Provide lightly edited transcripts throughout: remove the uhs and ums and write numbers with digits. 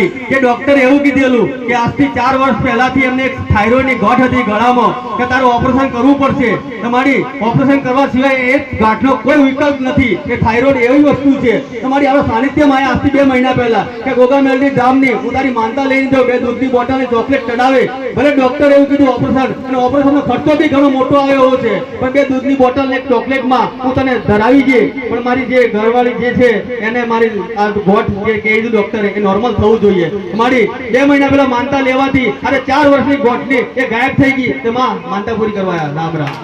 હતી કે ડોક્ટરે એવું કીધેલું કે આજથી 4 વર્ષ પહેલાથી એમને એક થાઇરોઇડની ગાંઠ હતી ગળામાં કે તારું ઓપરેશન કરવું પડશે. તમારી ઓપરેશન કરવા સિવાય એ ગાંઠનો કોઈ વિકલ્પ નથી કે થાઇરોઇડ એવી વસ્તુ છે. તમારી આપણા સાનિધ્યમાં આવ્યા આજથી 2 મહિના પહેલા કે ગોગામેલની ધામની હું તારી માનતા લઈને જાઉં, 2 દૂધની બોટલની ચોકલેટ ચડાવે. ભલે ડોક્ટરે એવું કીધું ઓપરેશન, અને ઓપરેશનનો ખર્ચો બી ઘણો મોટો આવ્યો છે, પણ 2 દૂધની બોટલ ને એક ચોકલેટમાં હું તને ધરાવી દે. પણ મારી જે ઘરવાળી જે છે એને મારી આ ગોઠ જે કીધું ડોક્ટરે એ નોર્મલ થવું જોઈએ. મારી 2 મહિના પહેલા માનતા લેવાથી અરે 4 વર્ષની ગોઠની એ ગાયબ થઈ ગઈ. તે માં માનતા પૂરી કરવા આવ્યા. રામ રામ.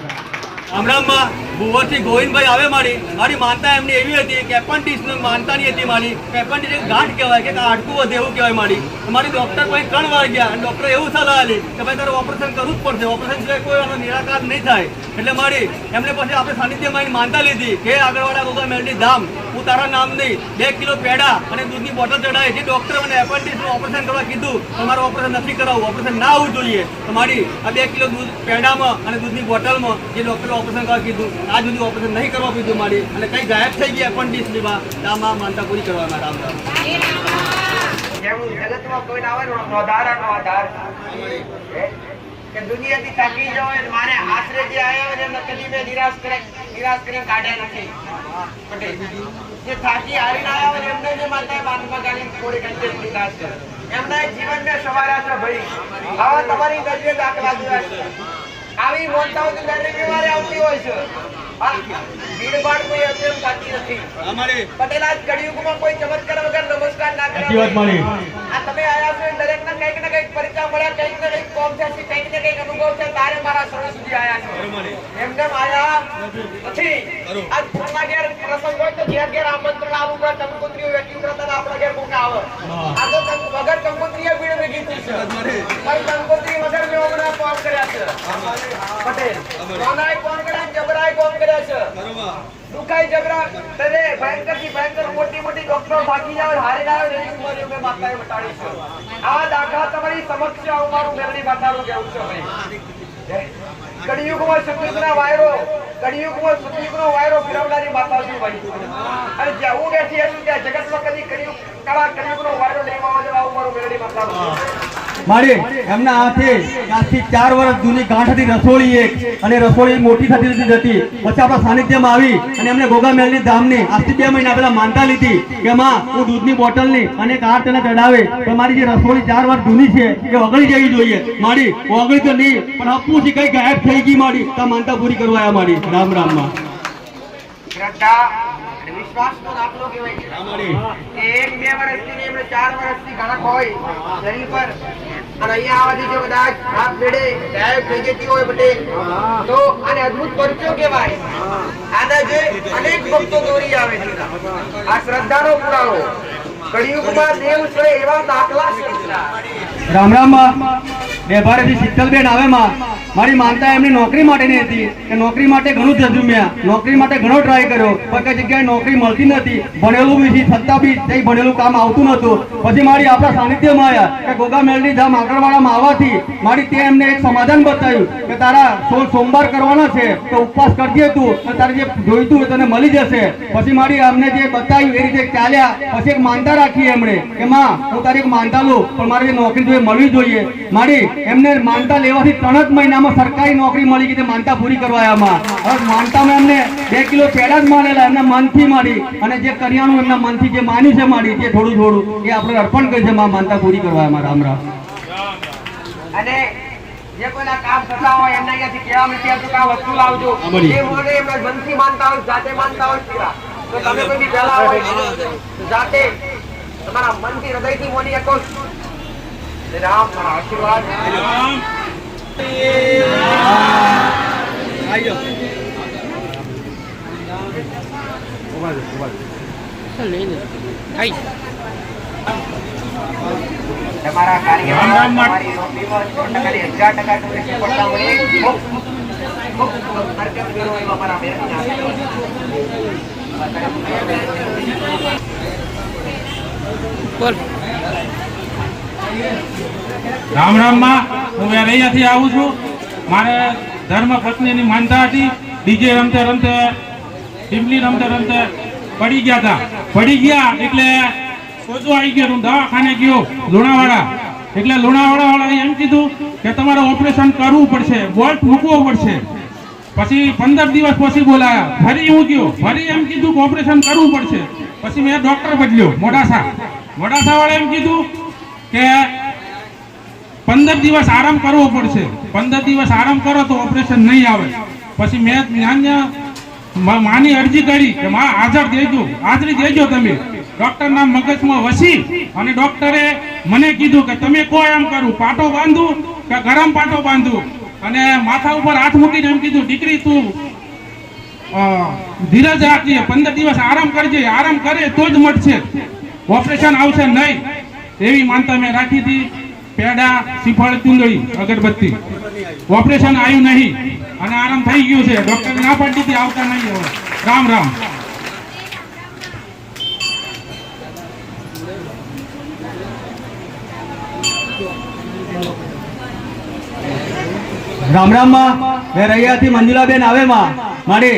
રામરામમાં ભુવરથી ગોવિંદભાઈ આવે. મારી માનતા એમની એવી હતી કે એપેન્ડિક્સની માનતાની હતી. મારી એપેન્ડિક્સ એક ગાંઠ કહેવાય કે હાડકું વધે એવું કહેવાય. મારી ડૉક્ટર પાસે 3 વાર ગયા અને ડૉક્ટરે એવું સલાહ આપી કે ભાઈ તારે ઓપરેશન કરવું જ પડશે, ઓપરેશન સિવાય કોઈ આનો નિરાકાર નહીં થાય. એટલે મારી એમને પછી આપણે સાનિધ્યમાં માનતા લીધી કે આગળવાળા ગોગામેલની ધામ હું તારા નામની 2 કિલો પેડા અને દૂધની બોટલ ચડાવી. જે ડૉક્ટરે મને એપેન્ડિક્સનું ઓપરેશન કરવા કીધું તમારું ઓપરેશન નથી કરાવવું, ઓપરેશન ના આવવું જોઈએ. તો મારી આ 2 કિલો દૂધ પેડામાં અને દૂધની બોટલમાં જે ડૉક્ટરે ઓપરેશન કરવા કીધું આ સુધી ઓપરેશન નહીં કરવા પીધું મારી અને કઈ ગાયબ થઈ ગઈ એપેન્ડિક્સમાં. આમાં માનતા પૂરી કરવામાં. રામ રામ. જગતમાં કોઈ ના હોય વધારાનો આધાર કે દુનિયાથી થાકી જાવ અને મારે આશરે જે આવ્યા હોય એમને કદી મેં નિરાશ કરી કાઢ્યા નથી. પટેલ જે થાકી હારીને આવ્યા હોય એમને જે માતાએ બાદમાં ગાલી થોડી કંઈ નિરાશ કરે એમના જીવન મેં સવાર્યા છે. ભાઈ હવે તમારી નજરે દાખલા જોયા છે. આવી મોટાઓ તો દરેક બીમારી આવતી હોય છે. ભીડભાડ કોઈ અત્યંત સાચી નથી. પટેલ આજ કળિયુગમાં કોઈ ચમત્કાર વગર નમસ્કાર ના કરે. આ તમે આયા છો દરેક ને કંઈક ને કંઈક પરિચય મળ્યા, કંઈક ને કંઈક કોમ છે, કંઈક ને કંઈક અનુભવ છે, તારે મારા શરણ સુધી આયા છો. એમને આયા પછી આજ ફોનના ઘેર પ્રસંગ હોય તો ઘેર આમંત્રણ આવું કરે. કંકોત્રીઓ વેચ્યું કરતા આપણા ઘેર કોક આવે. આ તો વગર કંકોત્રીએ ભીડ ભેગી થઈ છે, પણ કંકોત્રી વગર મેં હમણાં કોમ કર્યા છે. પટેલ કોનાય કોમ કર્યા, જબરાય કોમ કર્યા છે. દુખાઈ જબરા તને ભયંકર થી ભયંકર મોટી ડોક્ટરો ભાગી જાવ હારી ના આવે એની ઉંમર મેં માતાએ બતાડી છે. આ દાખલા તમારી સમક્ષ અમારું મેલડી માતાનું કહેવું છે. ભાઈ કળિયુગમાં સતયુગનો વાયરો ફેરવનારી માતા છું. ભાઈ અને જ્યાં હું બેઠી છું ત્યાં જગતમાં કદી કળિયુગનો વાયરો નહીં આવવા દેવા મારું મેલડી માતાનું. મારે એમના હાથે આજથી 4 વર્ષ જૂની ગાંઠ હતી રસોળી એક, અને રસોળી મોટી થતી જતી. પછી આપણા સાનિધ્યમાં આવી અને એમને ગોગામેલની ધામની આજથી 2 મહિના પહેલા માનતા લીધી કે માં હું દૂધની બોટલની અને ગાંઠ તેને ચડાવે તો મારી જે રસોળી 4 વર્ષ જૂની છે એ ઓગળી જવી જોઈએ. મારી ઓગળી તો નહીં પણ હપું છે કઈ ગાયબ થઈ ગઈ. મારી તો માનતા પૂરી કરવા આવ્યા. મારી રામ રામમાં. વિશ્વાસનો દાખલો કહેવાય છે. 1-2 વર્ષથી એમને 4 વર્ષથી ઘણા હોય શરીર પર અને અહીંયા આવવાથી જો કદાચ હાથ ભેડે ગાયબ થઈ જતી હોય પટેલ તો આને અદ્ભુત પરચો કહેવાય. આના જે અનેક ભક્તો દોરી આવે છે. આ શ્રદ્ધાનો પુરાવો કળિયુગમાં દેવ છે એવા દાખલા છે. રામ રામમાં. વ્યવહારેથી શીતલબેન આવે માં મારી માનતા એમની નોકરી માટેની હતી કે નોકરી માટે ઘણું જજુમ્યા, નોકરી માટે ઘણો ટ્રાય કર્યો પણ કઈ જગ્યાએ નોકરી મળતી નથી. ભણેલું બી છતાં બી કઈ ભણેલું કામ આવતું નતું. પછી મારી આપણા સાનિધ્યમાં આવ્યા કે ગોગામેલની ધામ આગળવાળામાં આવવાથી મારી તે એમને એક સમાધાન બતાવ્યું કે તારા 16 સોમવાર કરવાના છે તો ઉપવાસ કરજે તું, તારે જે જોઈતું હોય તને મળી જશે. પછી મારી અમને જે બતાવ્યું એ રીતે ચાલ્યા. પછી એક માનતા રાખી એમણે કે માં હું તારી એક માનતા લઉં પણ મારે નોકરી જોઈએ મળવી જોઈએ. મારી એમને માનતા લેવાથી 3 જ મહિનામાં સરકારી નોકરી મળી ગઈ. માનતા પૂરી કરવાયામાં હવે માનતામાં એમને 2 કિલો પેડા જ માનેલા એમના મનથી મારી અને જે કરિયાણું એમના મનથી જે માન્યું છે મારી જે થોડું એ આપણે અર્પણ કરી છે માનતા પૂરી કરવાયામાં. રામ રામ. અને જે કોઈના કામ થતા હોય એમના અહીંયાથી કહેવા નથી આવતું કે આ વસ્તુ લાવજો. એ મોડે એમના મનથી માનતા હોય, જાતે માનતા હોય તો તમે કોઈ બી પહેલા હોય જાતે તમારા મનથી હૃદયથી મોની શકો. રામ મારા આશીર્વાદ. તમારા કાર્યમાં તમારી નોકરીમાં 1000% ટુરિસ્ટ પડતા હોય મારા બોલ. રામ રામમાં હું અહીંયાથી આવું છું. મારે ધર્મ પત્નીની માનતા હતી. ડીજે રમતે ટીમલી રમતે પડી ગયા એટલે સોજો આવી ગયો, હું દવાખાને ગયો લુણાવાડા, એટલે લુણાવાડા વાળાએ એમ કીધું કે તમારે ઓપરેશન કરવું પડશે, બોલ્ટ મૂકવો પડશે. પછી 15 દિવસ પછી બોલાયા, ફરી હું ગયો, ફરી એમ કીધું કે ઓપરેશન કરવું પડશે. પછી મેં ડોક્ટર બદલ્યો મોડાસા વાળા એમ કીધું કે 15 દિવસ આરામ કરવો પડશે, 15 દિવસ આરામ કરો તો ઓપરેશન નહીં આવે. પછી મેં માની અરજી કરી કે માં હાજરી દેજો તમે. ડોક્ટરના મગજમાં વસી અને ડોક્ટરે મને કીધું કે તમે કો એમ કરું, પાટો બાંધું કે ગરમ પાટો બાંધું, અને માથા ઉપર હાથ મૂકીને એમ કીધું દીકરી તું ધીરજ રાખજે, 15 દિવસ આરામ કરજે, આરામ કરે તો જ મટશે, ઓપરેશન આવશે નહીં. એવી માનતા મેં રાખી હતી. પેડા, શ્રીફળ, ચુંદડી, અગરબત્તી, ઓપરેશન આવ્યું નહીં અને આરામ થઈ ગયું છે. ડોક્ટર ના પાડી હતી આવતા નહીં. હવે રામ રામ. રામ રામ માં. રૈયાથી મંજુલાબેન આવે માં. મારે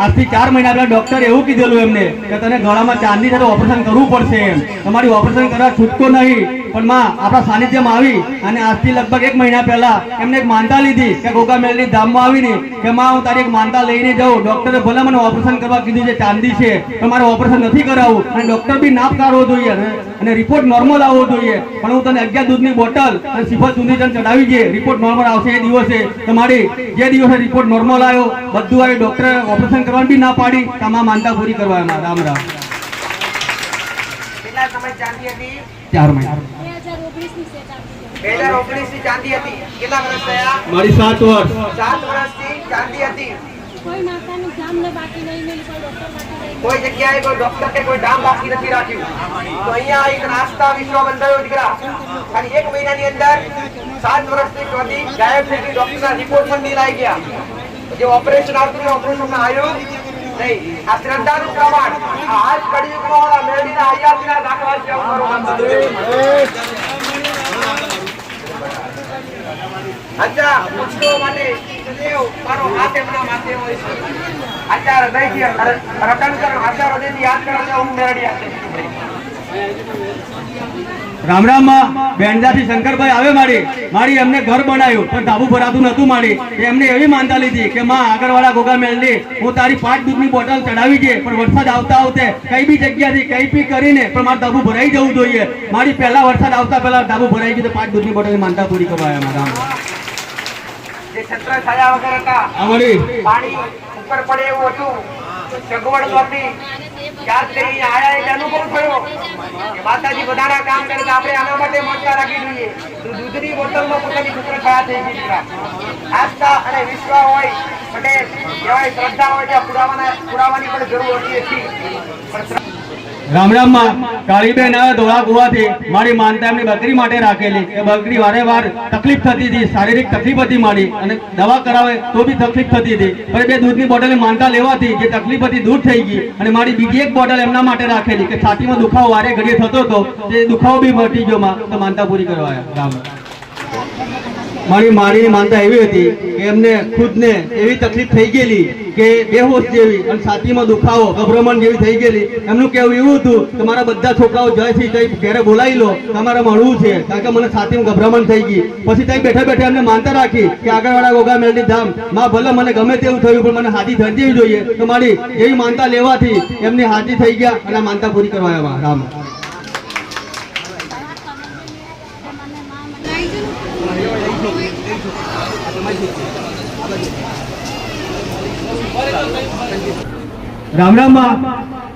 આજથી 4 મહિના પહેલા ડોક્ટરે એવું કીધેલું એમને કે તને ગળામાં ચાંદી સાથે ઓપરેશન કરવું પડશે એમ. તમારી ઓપરેશન કરવા છૂટકો નહીં. પણ માં આપણા સાનિધ્યમાં આવી અને આજથી લગભગ 1 મહિના પહેલા એમને એક માનતા લીધી કે ગોગામેલની ધામમાં આવીને કે માં હું તારી એક માનતા લઈને જાઉં. ડોક્ટરે ભલે મને ઓપરેશન કરવા કીધું છે, ચાંદી છે, પણ મારે ઓપરેશન નથી કરાવવું અને ડોક્ટર બી ના કાઢવો જોઈએ અને રિપોર્ટ નોર્મલ આવવો જોઈએ. પણ હું તને 11 દૂધની બોટલ અને શ્રીફળ ચૂંદડી તને ચડાવી છે, રિપોર્ટ નોર્મલ આવશે એ દિવસે. તમારી જે દિવસે રિપોર્ટ નોર્મલ આવ્યો બધું આવ્યું, ડોક્ટરે ઓપરેશન કરવાની બી ના પાડી. તમામ માનતા પૂરી કરવા એમાં. રામ રામ. કેટલા સમય ચાંદી હતી? 4 મહિના. 2019 ની ચાંદી હતી. કેટલા વર્ષ થયા? મારી 7 વર્ષ. 7 વર્ષથી ચાંદી હતી. કોઈ માતાનું ધામ ને બાકી નહીં, કોઈ ડોક્ટર બાકી નહીં. કોઈ જગ્યાએ કોઈ ડોક્ટર કે કોઈ ડામ બાકી નથી રાખ્યું. તો અહીંયા એક નાસ્તા વિશ્વ બંધાયો દીકરા. ખાલી 1 મહિનાની અંદર 7 વર્ષથી ચોથી ગાયબ થઈ ગઈ. ડોક્ટરના રિપોર્ટ પણ નહીં આવી ગયા. જે ઓપરેશન આવતું હતું ઓપરેશનમાં આવ્યું નહીં. આ શ્રદ્ધાનું પ્રમાણ આ આજ કળિયુગમાં વાળા મેળવીના આયાતના દાખલા છે. અચ્છા પુષ્ટો માટે સદૈવ મારો હાથ એમના માથે હોય છે. આચાર હૃદયથી રટન કરો, આચાર હૃદયથી યાદ કરો છો હું મેળવ્યા છે. રામ રામ માં. બેંડાથી શંકરભાઈ આવે મારી એમને ઘર બનાવ્યું પણ ધાબુ ભરાતું નતું. મારી એમને એવી માનતા લીધી કે માં આગળવાળા ગોગામેલની હું તારી 5 દૂધની બોટલ ચડાવી છે, પણ વરસાદ આવતે કઈ બી જગ્યાથી કઈ બી કરીને પણ મારે ધાબુ ભરાઈ જવું જોઈએ. મારી પહેલા વરસાદ આવતા પહેલા ધાબુ ભરાઈ ગયું તો 5 દૂધની બોટલની માનતા પૂરી કરવા આવ્યા. રામ રામ. જે છત્ર છાયા વગર હતા, પાણી ઉપર પડે એવું હતું, સગવડ નહોતી. યાદ કરી આયા એટલે અનુભવ થયો કે માતાજી બધાના કામ કરે તો આપણે આના માટે મોટા રાખી જોઈએ. દૂધની બોટલમાં પોતાની છત્ર છાયા થઈ ગઈ દીકરા. આસ્થા અને વિશ્વાસ હોય પટેલ કહેવાય, શ્રદ્ધા હોય ત્યાં પુરાવાની પણ જરૂર હોતી નથી. રામ રામ માં. કાળીબેન ધોળા કુવાથી મારી માનતા એમની બકરી માટે રાખેલી કે બકરી વારે તકલીફ થતી હતી, શારીરિક તકલીફ હતી મારી, અને દવા કરાવે તો બી તકલીફ થતી હતી. પણ 2 દૂધની બોટલની માનતા લેવાથી જે તકલીફ હતી દૂર થઈ ગઈ. અને મારી બીજી એક બોટલ એમના માટે રાખેલી કે છાતીમાં દુખાવો વારે ઘડીએ થતો હતો, તે દુખાવો બી મટી ગયો માં, તો માનતા પૂરી કરવા આવ્યા. રામ. મારી માનતા એવી હતી કે એમને ખુદને એવી તકલીફ થઈ ગયેલી કે બેહોશ જેવી અને છાતીમાં દુખાવો, ગભરામણ જેવી થઈ ગયેલી. એમનું કહેવું એવું હતું કે મારા બધા છોકરાઓ જયથી જઈ ઘરે બોલાવી લો, તમારે મળવું છે, કારણ કે મને છાતીમાં ગભરામણ થઈ ગઈ. પછી ત્યાં બેઠા એમને માનતા રાખી કે આગળવાળા ગોગામેલની ધામ માં ભલે મને ગમે તેવું થયું પણ મને હાથી થઈ જવી જોઈએ. તો મારી એવી માનતા લેવાથી એમની હાથી થઈ ગયા અને માનતા પૂરી કરવા આવ્યા. રામ. રામ રામ માં.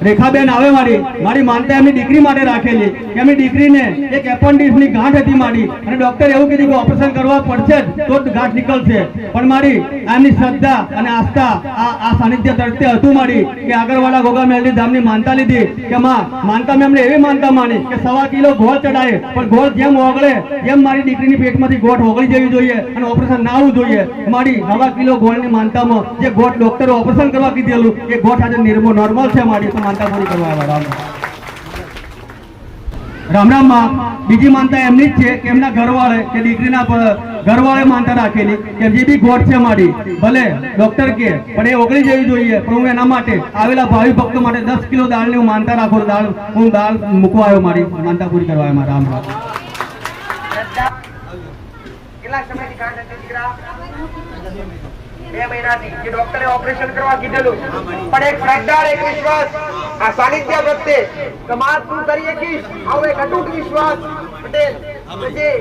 રેખાબેન આવે મારી માનતા એમની દીકરી માટે રાખેલી કે એમની દીકરીને એક એપેન્ડિક્સની ગાંઠ હતી મારી, અને ડોક્ટરે એવું કીધું કે ઓપરેશન કરવા પડશે તો જ ગાંઠ નીકળશે. પણ મારી એમની શ્રદ્ધા અને આસ્થા આ સાનિધ્ય તરફથી હતું મારી કે આગળવાળા ગોગામેલની ધામની માનતા લીધી કે માં માનતા મેં એમને એવી માનતા માની કે 1.25 કિલો ગોળ ચડાય, પણ ગોળ જેમ ઓગળે જેમ મારી દીકરીની પેટમાંથી ગોઠ ઓગળી જવી જોઈએ અને ઓપરેશન ના આવવું જોઈએ. મારી 1.25 કિલો ગોળની માનતામાં જે ગોઠ ડોક્ટરે ઓપરેશન કરવા કીધેલું એ ગોઠ આજે નોર્મલ છે મારી, તો માનતા પૂરી કરવા આવ્યા. રામ રામ માં. બીજી માનતા એમની જ છે કે એમના ઘરવાળે કે દીકરીના ઘરવાળે માનતા રાખેલી કે જે બી ગોઠ છે મારી ભલે ડોક્ટર કે પણ એ ઓગળી જવી જોઈએ, પણ હું એના માટે આવેલા ભાવિ ભક્તો માટે 10 કિલો દાળની હું માનતા રાખું. હું દાળ મૂકવા આવ્યો, મારી માનતા પૂરી કરવા આવ્યો. રામ રામ. કેટલા સમયથી ગાંઠ હતી દીકરા? 2 મહિનાથી. જે ડોક્ટરે ઓપરેશન કરવા કીધેલું, પણ એક શ્રદ્ધા, એક વિશ્વાસ આ સાનિધ્ય પ્રત્યે કે માં તું કરી શકીશ, આવો એક અટૂટ વિશ્વાસ પટેલ. પછી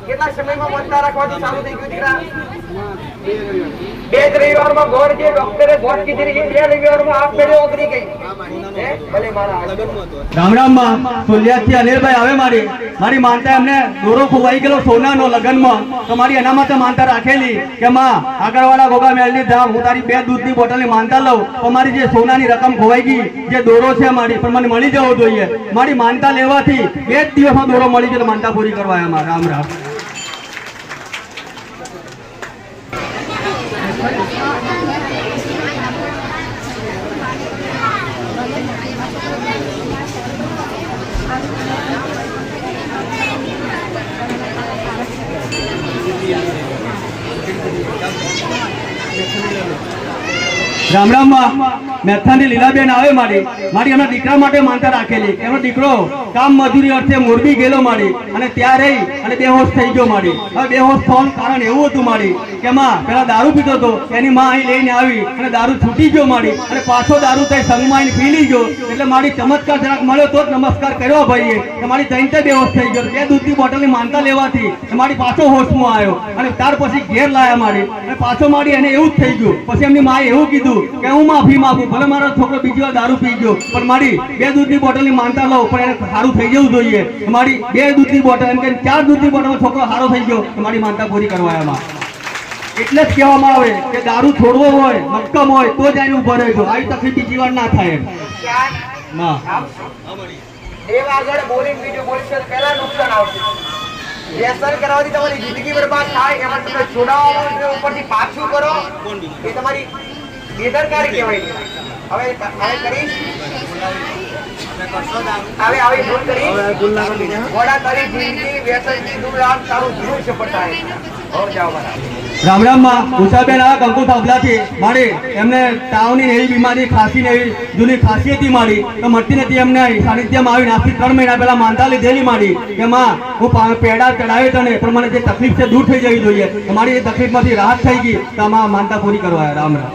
કેટલા સમયમાં માનતા રાખવાથી ચાલુ થઈ ગયું દીકરા? 2 રવિવારમાં ગોળ જે ડોક્ટરે ગોળ કીધી, 2 રવિવારમાં આપ મેળે ઓગળી ગઈ. ભલે મારા રામ રામ માં. સુલિયાથી અનિલભાઈ આવે મારી માનતા એમને દોરો ખોવાઈ ગયેલો સોનાનો લગનમાં, તો મારી એના માટે માનતા રાખેલી કે માં આગળવાળા ગોગા મેળની ધામ હું તારી 2 દૂધની બોટલની માનતા લઉં, તો મારી જે સોનાની રકમ ખોવાઈ ગઈ, જે દોરો છે મારી પણ મને મળી જવો જોઈએ. મારી માનતા લેવાથી 2 જ દિવસમાં દોરો મળી ગયો. માનતા પૂરી કરવા આવ્યા. રામ રામ. રામ રામ માં. મેથાની લીલાબેન આવે મારી એમના દીકરા માટે માનતા રાખેલી. એમનો દીકરો કામ મજૂરી અર્થે મોરબી ગયેલો મારી, અને ત્યાં રહી અને બેહોશ થઈ ગયો મારી. હવે બેહોશ થવાનું કારણ એવું હતું મારી કે માં પેલા દારૂ પીતો હતો, એની માં અહીં લઈને આવી અને દારૂ છૂટી ગયો મારી, અને પાછો દારૂ થઈ સંગમાં આવીને પી લઈ ગયો. એટલે મારી ચમત્કાર જરાક મળ્યો તો જ નમસ્કાર કર્યો ભાઈએ કે મારી તઈને બેહોશ થઈ ગયો. 2 દૂધની બોટલની માનતા લેવાથી મારી પાછો હોશમાં આવ્યો, અને ત્યાર પછી ઘેર લાયા મારી, અને પાછો મારી એને એવું જ થઈ ગયું. પછી એમની માએ એવું કીધું કે હું માફી માંગુ, ભલે મારો છોકરો બીજી વાર દારૂ પી ગયો, પણ મારી 2 દૂધની બોટલની માનતા લઉં, પણ એને સારું થઈ જવું જોઈએ. મારી 2 દૂધની બોટલ એમ કે 4 દૂધની બોટલમાં છોકરો સારો થઈ ગયો, તો મારી માનતા પૂરી કરવા. એટલે જ કહેવામાં આવે કે દારૂ છોડવો હોય, મક્કમ હોય તો જ આને ઉભો રહેજો. આવી તકલીફ બીજી વાર ના થાય એમ. દેવ આગળ બોલી બીજું બોલશે તો પહેલા નુકસાન આવશે. વ્યસન કરવાથી તમારી જિંદગી બરબાદ થાય, એમાં તમે છોડાવવા ઉપરથી પાછું કરો એ તમારી બેદરકારી કહેવાય. હવે કરીશ આવી ભૂલ કરી ઘોડા તારી જિંદગી વ્યસનથી દૂર રાખ, તારું જીવન સફળ થાય. રામ રામ માં. ઉષાબેન આ કંકુ થાંભલાથી મારી એમને તાવની એવી બીમારી, ખાંસી ને એવી જૂની ખાંસી હતી મારી, તો મળતી નથી. એમને સાનિધ્યમાં આવી આજથી 3 મહિના પહેલા માનતા લીધેલી મારી કે માં હું પેડા ચડાવ્યો તને, પણ મને જે તકલીફ છે દૂર થઈ જવી જોઈએ. મારી એ તકલીફમાંથી રાહત થઈ ગઈ, તો આમાં માનતા પૂરી કરવા. રામ રામ.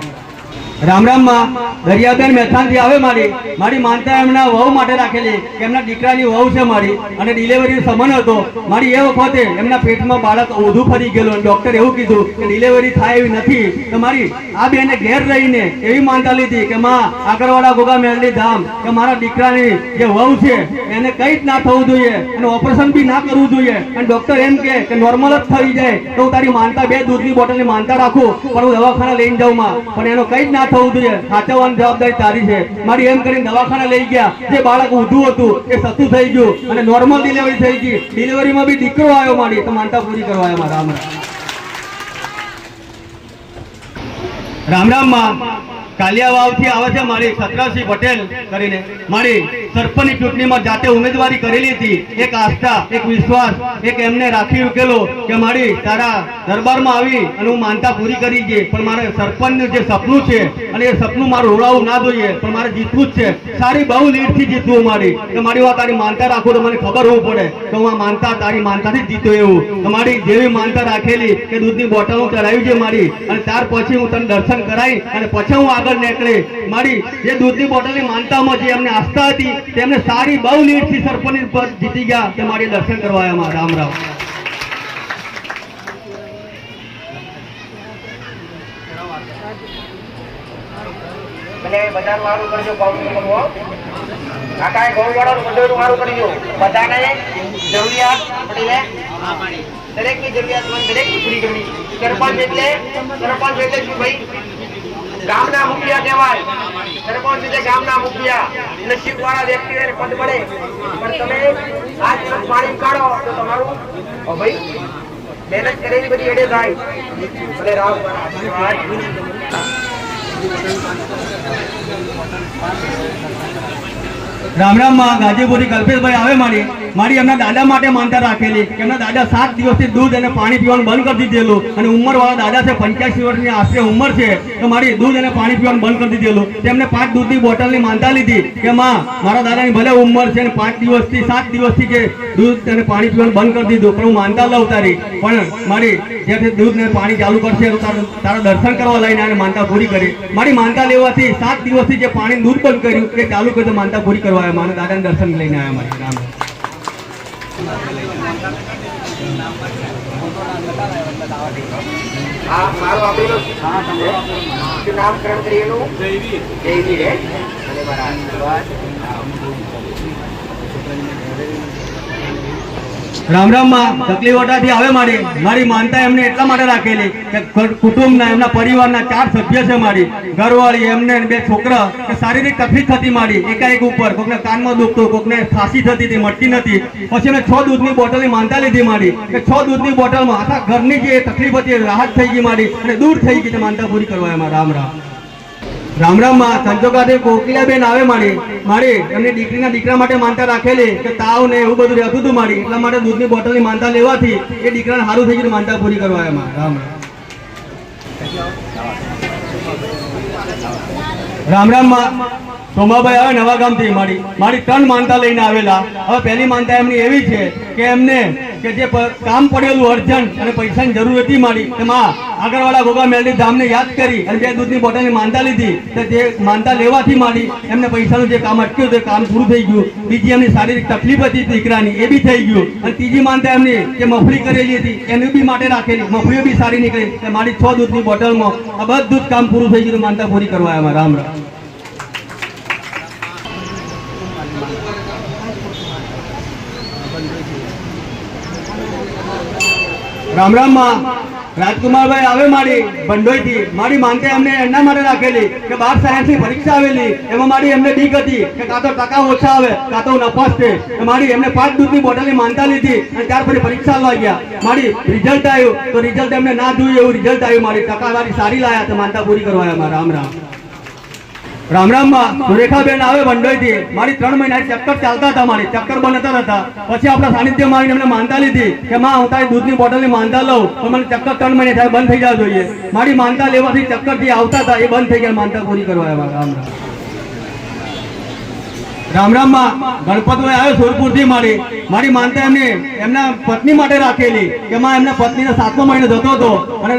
રામ રામ માં. દરિયાબેન મેથાનથી આવે મારી માનતા એમના વહુ માટે રાખેલી કે એમના દીકરાની વહુ છે મારી, અને ડિલિવરી સમન હતો મારી. એ વખતે એમના પેટમાં બાળક ઊંધું ફરી ગયેલું, અને ડોક્ટરે એવું કીધું કે ડિલિવરી થાય એવી નથી. તો મારી આ બેને ઘેર રહીને એવી માનતા લીધી કે માં આગળવાળા ગોગા મેળની ધામ કે મારા દીકરાની જે વહુ છે એને કંઈ જ ના થવું જોઈએ, અને ઓપરેશન બી ના કરવું જોઈએ, અને ડોક્ટર એમ કે નોર્મલ જ થઈ જાય તો હું તારી માનતા 2 દૂધની બોટલની માનતા રાખું, પણ હું દવાખાના લઈને જાઉં માં, પણ એનો કંઈ જ ના થવું જોઈએ. સાચવવાની જવાબદારી તારી છે મારી. એમ કરીને દવાખાના લઈ ગયા. જે બાળક ઊંધું હતું એ સતું થઈ ગયું, અને નોર્મલ ડિલિવરી થઈ ગઈ. ડિલિવરીમાં બી દીકરો આવ્યો મારી, તો માનતા પૂરી કરવા. રામ રામ. રામ રામ માં. કાલિયા વાવથી આવે છે મારી સતરાસિંહ પટેલ કરીને મારી સરપંચની ચૂંટણીમાં જાતે ઉમેદવારી કરેલી હતી. એક આસ્થા, એક વિશ્વાસ, એક એમને રાખી મૂકેલો કે મારી તારા દરબારમાં આવી અને હું માનતા પૂરી કરી છે, પણ મારે સરપંચનું જે સપનું છે અને એ સપનું મારું રોડાવું ના જોઈએ, પણ મારે જીતવું જ છે. સારી બહુ લીડથી જીતવું મારી કે મારી વાત તારી માનતા રાખું તો મને ખબર હોવું પડે કે હું આ માનતા તારી માનતાથી જ જીત્યો. એવું તમારી જેવી માનતા રાખેલી કે દૂધની બોટલ હું ચડાવી છે મારી, અને ત્યાર પછી હું તને દર્શન કરાવી અને પછી હું નીકળે મારી. જે દૂધની બોટલની માનતામાં જે એમને આસ્થા હતી તેમને સારી બહુ લીડથી સરપંચ પદ જીતી ગયા, તે મારી દર્શન કરવા આવ્યા. રામ રામ. બધા મારું કરજો, કાકા ગૌવાળા બધું મારું કરજો. બધાને જરૂરિયાત પડી દરેક ની જરૂરિયાત દરેક ની પૂરી કરવી. સરપંચ એટલે શું ભાઈ? ગામના મુખિયા કહેવાય. સરપંચ એટલે ગામના મુખિયા. નસીબ વાળા વ્યક્તિઓને પદ મળે, પણ તમે આજ પાણી કાઢો તો તમારું ભાઈ મહેનત કરેલી બધી એડે થાય. ભલે રામ રામ રામ માં ગાજીપુરી કલ્પેશભાઈ આવે મારી એમના દાદા માટે માનતા રાખેલી. એમના દાદા 7 દિવસથી દૂધ અને પાણી પીવાનું બંધ કરી દીધેલું અને ઉંમરવાળા દાદા છે, 85 વર્ષની આશરે ઉંમર છે. તો મારી દૂધ અને પાણી પીવાનું બંધ કરી દીધેલું. તેમને 5 દૂધની બોટલની માનતા લીધી કે માં મારા દાદાની ભલે ઉંમર છે અને 7 દિવસથી કે દૂધ અને પાણી પીવાનું બંધ કરી દીધું, પણ હું માનતા લઉં તારી. પણ મારી જ્યારે દૂધ અને પાણી ચાલુ કરશે તો તારા દર્શન કરવા લઈને અને માનતા પૂરી કરી. મારી માનતા લેવાથી 7 દિવસથી જે પાણી દૂધ બંધ કર્યું એ ચાલુ કર્યું તો માનતા પૂરી કરવા આવ્યા. મારા દાદાને દર્શન લઈને આવ્યા મારી. રામ આ મારું આપેલું શું નામકરણ કરેલું? જયવીર હે અને મારા આશીર્વાદ. રામ રામ માં તકલીફોટાથી આવે મારી માનતા એમને એટલા માટે રાખેલી કે કુટુંબના એમના પરિવારના 4 સભ્ય છે મારી ઘરવાળી એમને 2 છોકરા કે શારીરિક તકલીફ થતી મારી એકાએક ઉપર કોકને કાનમાં દુખતું કોકને ખાંસી થતી હતી મટતી નથી. પછી મેં 6 દૂધની બોટલની માનતા લીધી મારી કે 6 દૂધની બોટલમાં આખા ઘરની જે તકલીફ હતી રાહત થઈ ગઈ મારી અને દૂર થઈ ગઈ. માનતા પૂરી કરવા એમાં. રામ રામ માં સંજોગાથી કોકિલાબેન આવે મારી એમની દીકરા માટે માનતા રાખેલી કે તાવ ને એવું બધું રહેતું હતું મારી, એટલા માટે દૂધની બોટલની માનતા લેવાથી એ દીકરાને સારું થઈ ગયું. માનતા પૂરી કરવા એમાં. રામ માં સોમાભાઈ આવે નવા ગામથી મારી 3 માનતા લઈને આવેલા. હવે પહેલી માનતા એમની એવી છે કે એમને કે જે કામ પડેલું અર્જન્ટ અને પૈસાની જરૂર હતી મારી એમાં આગળવાળા ગોગા મેલડી ધામને યાદ કરી અને 2 દૂધની બોટલની માનતા લીધી. તો જે માનતા લેવાથી મારી એમને પૈસાનું જે કામ અટક્યું હતું એ કામ પૂરું થઈ ગયું. બીજી એમની શારીરિક તકલીફ હતી દીકરાની એ બી થઈ ગયું. અને ત્રીજી માનતા એમની જે મફળી કરેલી હતી એની બી માટે રાખેલી, મફળીઓ બી સારી નીકળી. મારી 6 દૂધની બોટલમાં આ બધું જ કામ પૂરું થઈ ગયું. માનતા પૂરી કરવા એમાં. રામ રામ માં રાજકુમારભાઈ આવે મારી ભંડોઈથી મારી માનતા એમને એમના માટે રાખેલી કે 12 સાયન્સની પરીક્ષા આવેલી. એમાં મારી એમને બીક હતી કે કાં તો ટકા ઓછા આવે કાં તો નપાસ છે. મારી એમને 5 દૂધની બોટલની માનતા લીધી અને ત્યાર પછી પરીક્ષા આપવા ગયા. મારી રિઝલ્ટ આવ્યું તો રિઝલ્ટ એમને ના જોયું એવું રિઝલ્ટ આવ્યું. મારી ટકાવારી સારી લાયા તો માનતા પૂરી કરવા આવ્યા. રામ માં સુરેખાબેન આવે ભંડોઈથી મારી 3 મહિના ચક્કર ચાલતા હતા, મારી ચક્કર બનતા હતા. પછી આપણા સાનિધ્યમાં આવીને એમને માનતા લીધી કે માં હું તારી દૂધની બોટલની માનતા લઉં તો મને ચક્કર 3 મહિને થાય બંધ થઈ જવા જોઈએ. મારી માનતા લેવાથી ચક્કર જે આવતા હતા એ બંધ થઈ ગયા. માનતા પૂરી કરવા આવ્યા. રામ માં ગણપતભાઈ આવે સોરપુરથી મારી માનતા એમના પત્ની માટે રાખેલી કે માં એમના પત્નીને 7મો મહિનો જતો હતો અને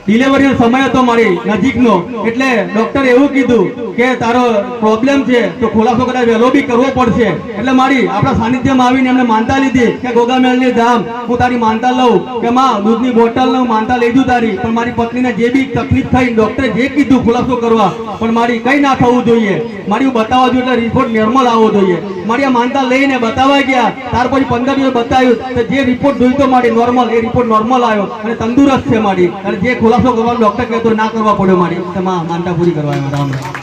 ડિલિવરીનો સમય હતો મારી નજીકનો, એટલે ડોક્ટરે એવું કીધું કે તારો પ્રોબ્લેમ છે તો ખુલાસો કદાચ વહેલો બી કરવો પડશે. એટલે મારી આપણા સાનિધ્યમાં આવીને એમને માનતા લીધી કે ગોગામેલની ધામ હું તારી માનતા લઉં કે માં દૂધની બોટલનો માનતા લઈ દઉં તારી. પણ મારી પત્નીને જે બી તકલીફ થઈ ડોક્ટરે જે કીધું ખુલાસો કરવા પણ મારી કંઈ ના થવું જોઈએ. મારી બતાવવા જોઈએ એટલે રિપોર્ટ નોર્મલ આવવો જોઈએ. મારી આ માનતા લઈને બતાવવા ગયા ત્યાર પછી 15 દિવસ બતાવ્યું તો જે રિપોર્ટ જોઈતો મારી નોર્મલ એ રિપોર્ટ નોર્મલ આવ્યો અને તંદુરસ્ત છે મારી. અને જે ખુલાસો કરવાનો ડોક્ટર કહેતો ના કરવા પડ્યો મારી. તેમાં માનતા પૂરી કરવા આવ્યા.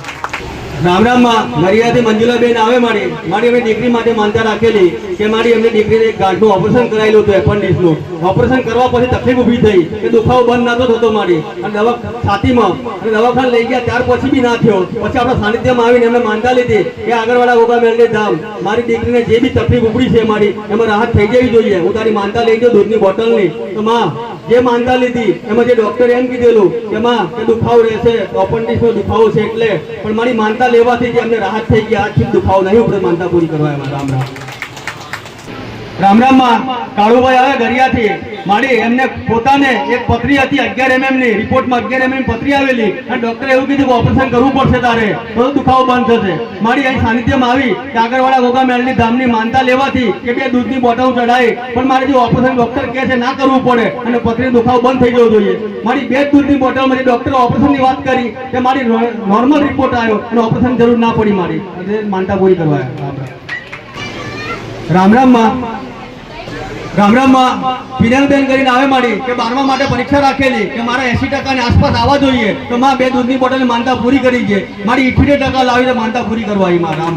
રામ માં નરિયાથી મંજુલાબેન આવે મારી એમની દીકરી માટે માનતા રાખેલી કે મારી એમની દીકરીને ગાંઠનું ઓપરેશન કરાયેલું હતું એપેન્ડિક્સનું. ઓપરેશન કરવા પછી તકલીફ ઊભી થઈ કે દુખાવો બંધ નતો થતો મારી અને છાતીમાં અને દવાખાને લઈ ગયા ત્યાર પછી બી ના થયો. પછી આપણા સાનિધ્યમાં આવીને એમને માનતા લીધી કે આગળવાળા ગોગા મેલડી ધામ મારી દીકરીને જે બી તકલીફ ઉપડી છે મારી એમાં રાહત થઈ જવી જોઈએ. હું તારી માનતા લઈ જાઉં દૂધની બોટલની. તો માં જે માનતા લીધી એમાં જે ડોક્ટરે એમ કીધેલું કે માં કે દુખાવો રહેશે, એપેન્ડિક્સનો દુખાવો છે એટલે, પણ મારી માનતા લેવાથી જે અમને રાહત થઈ ગયા આજથી દુખાવો નહીં ઉપડે. માનતા પૂરી કરવા એમાં. રામ માં કાળુભાઈ આવે ગરિયાથી મારી એમને પોતાને એક પથરી હતી 11 mm ની રિપોર્ટમાં 11 mm પથરી આવેલી અને ડોક્ટરે એવું કીધું કે ઓપરેશન કરવું પડશે તારે તો દુખાવો બંધ થશે. મારી અહીં સાનિધ્યમાં આવી કે આગળવાળા ગોગા મેલડી ધામની માનતા લેવાથી કે 2 દૂધની બોટલ ચડાવી પણ મારે જે ઓપરેશન ડોક્ટર કહે છે ના કરવું પડે અને પથરી દુખાવો બંધ થઈ જવો જોઈએ. મારી 2 દૂધની બોટલમાં ડોક્ટરે ઓપરેશનની વાત કરી કે મારી નોર્મલ રિપોર્ટ આવ્યો અને ઓપરેશન જરૂર ના પડી મારી. માનતા પૂરી કરવા. રામ માં પિનલબેન કરીને આવે મારી કે 12મા માટે પરીક્ષા રાખેલી કે મારા 80% ની આસપાસ આવવા જોઈએ તો માં 2 દૂધની બોટલની માનતા પૂરી કરી છે. મારી 78% લાવીને માનતા પૂરી કરવા આવી. રામ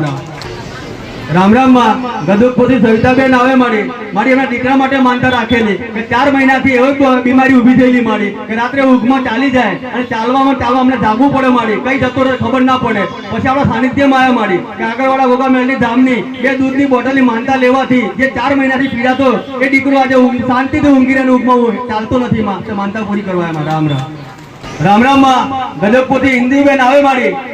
રામ રામ માં ગદુકપુરથી સવિતાબેન આવે મારી એમના દીકરા માટે માનતા રાખેલી કે 4 મહિનાથી એવી બીમારી ઊભી થયેલી મારી કે રાત્રે ઊંઘમાં ચાલી જાય અને ચાલવા અમને જાગવું પડે મારી કઈ જતો રહે ખબર ના પડે. પછી આપણા સાનિધ્યમાં આવ્યા મારી કે આગળવાળા ગોગા મેળની ધામની 2 દૂધની બોટલની માનતા લેવાથી જે 4 મહિનાથી પીડાતો એ દીકરો આજે શાંતિથી ઊંઘી રહે ઊંઘમાં ચાલતો નથી માં. માનતા પૂરી કરવા એમાં. રામ રામ. રામ રામ માં ગજબપુરથી ઇન્દુબેન આવે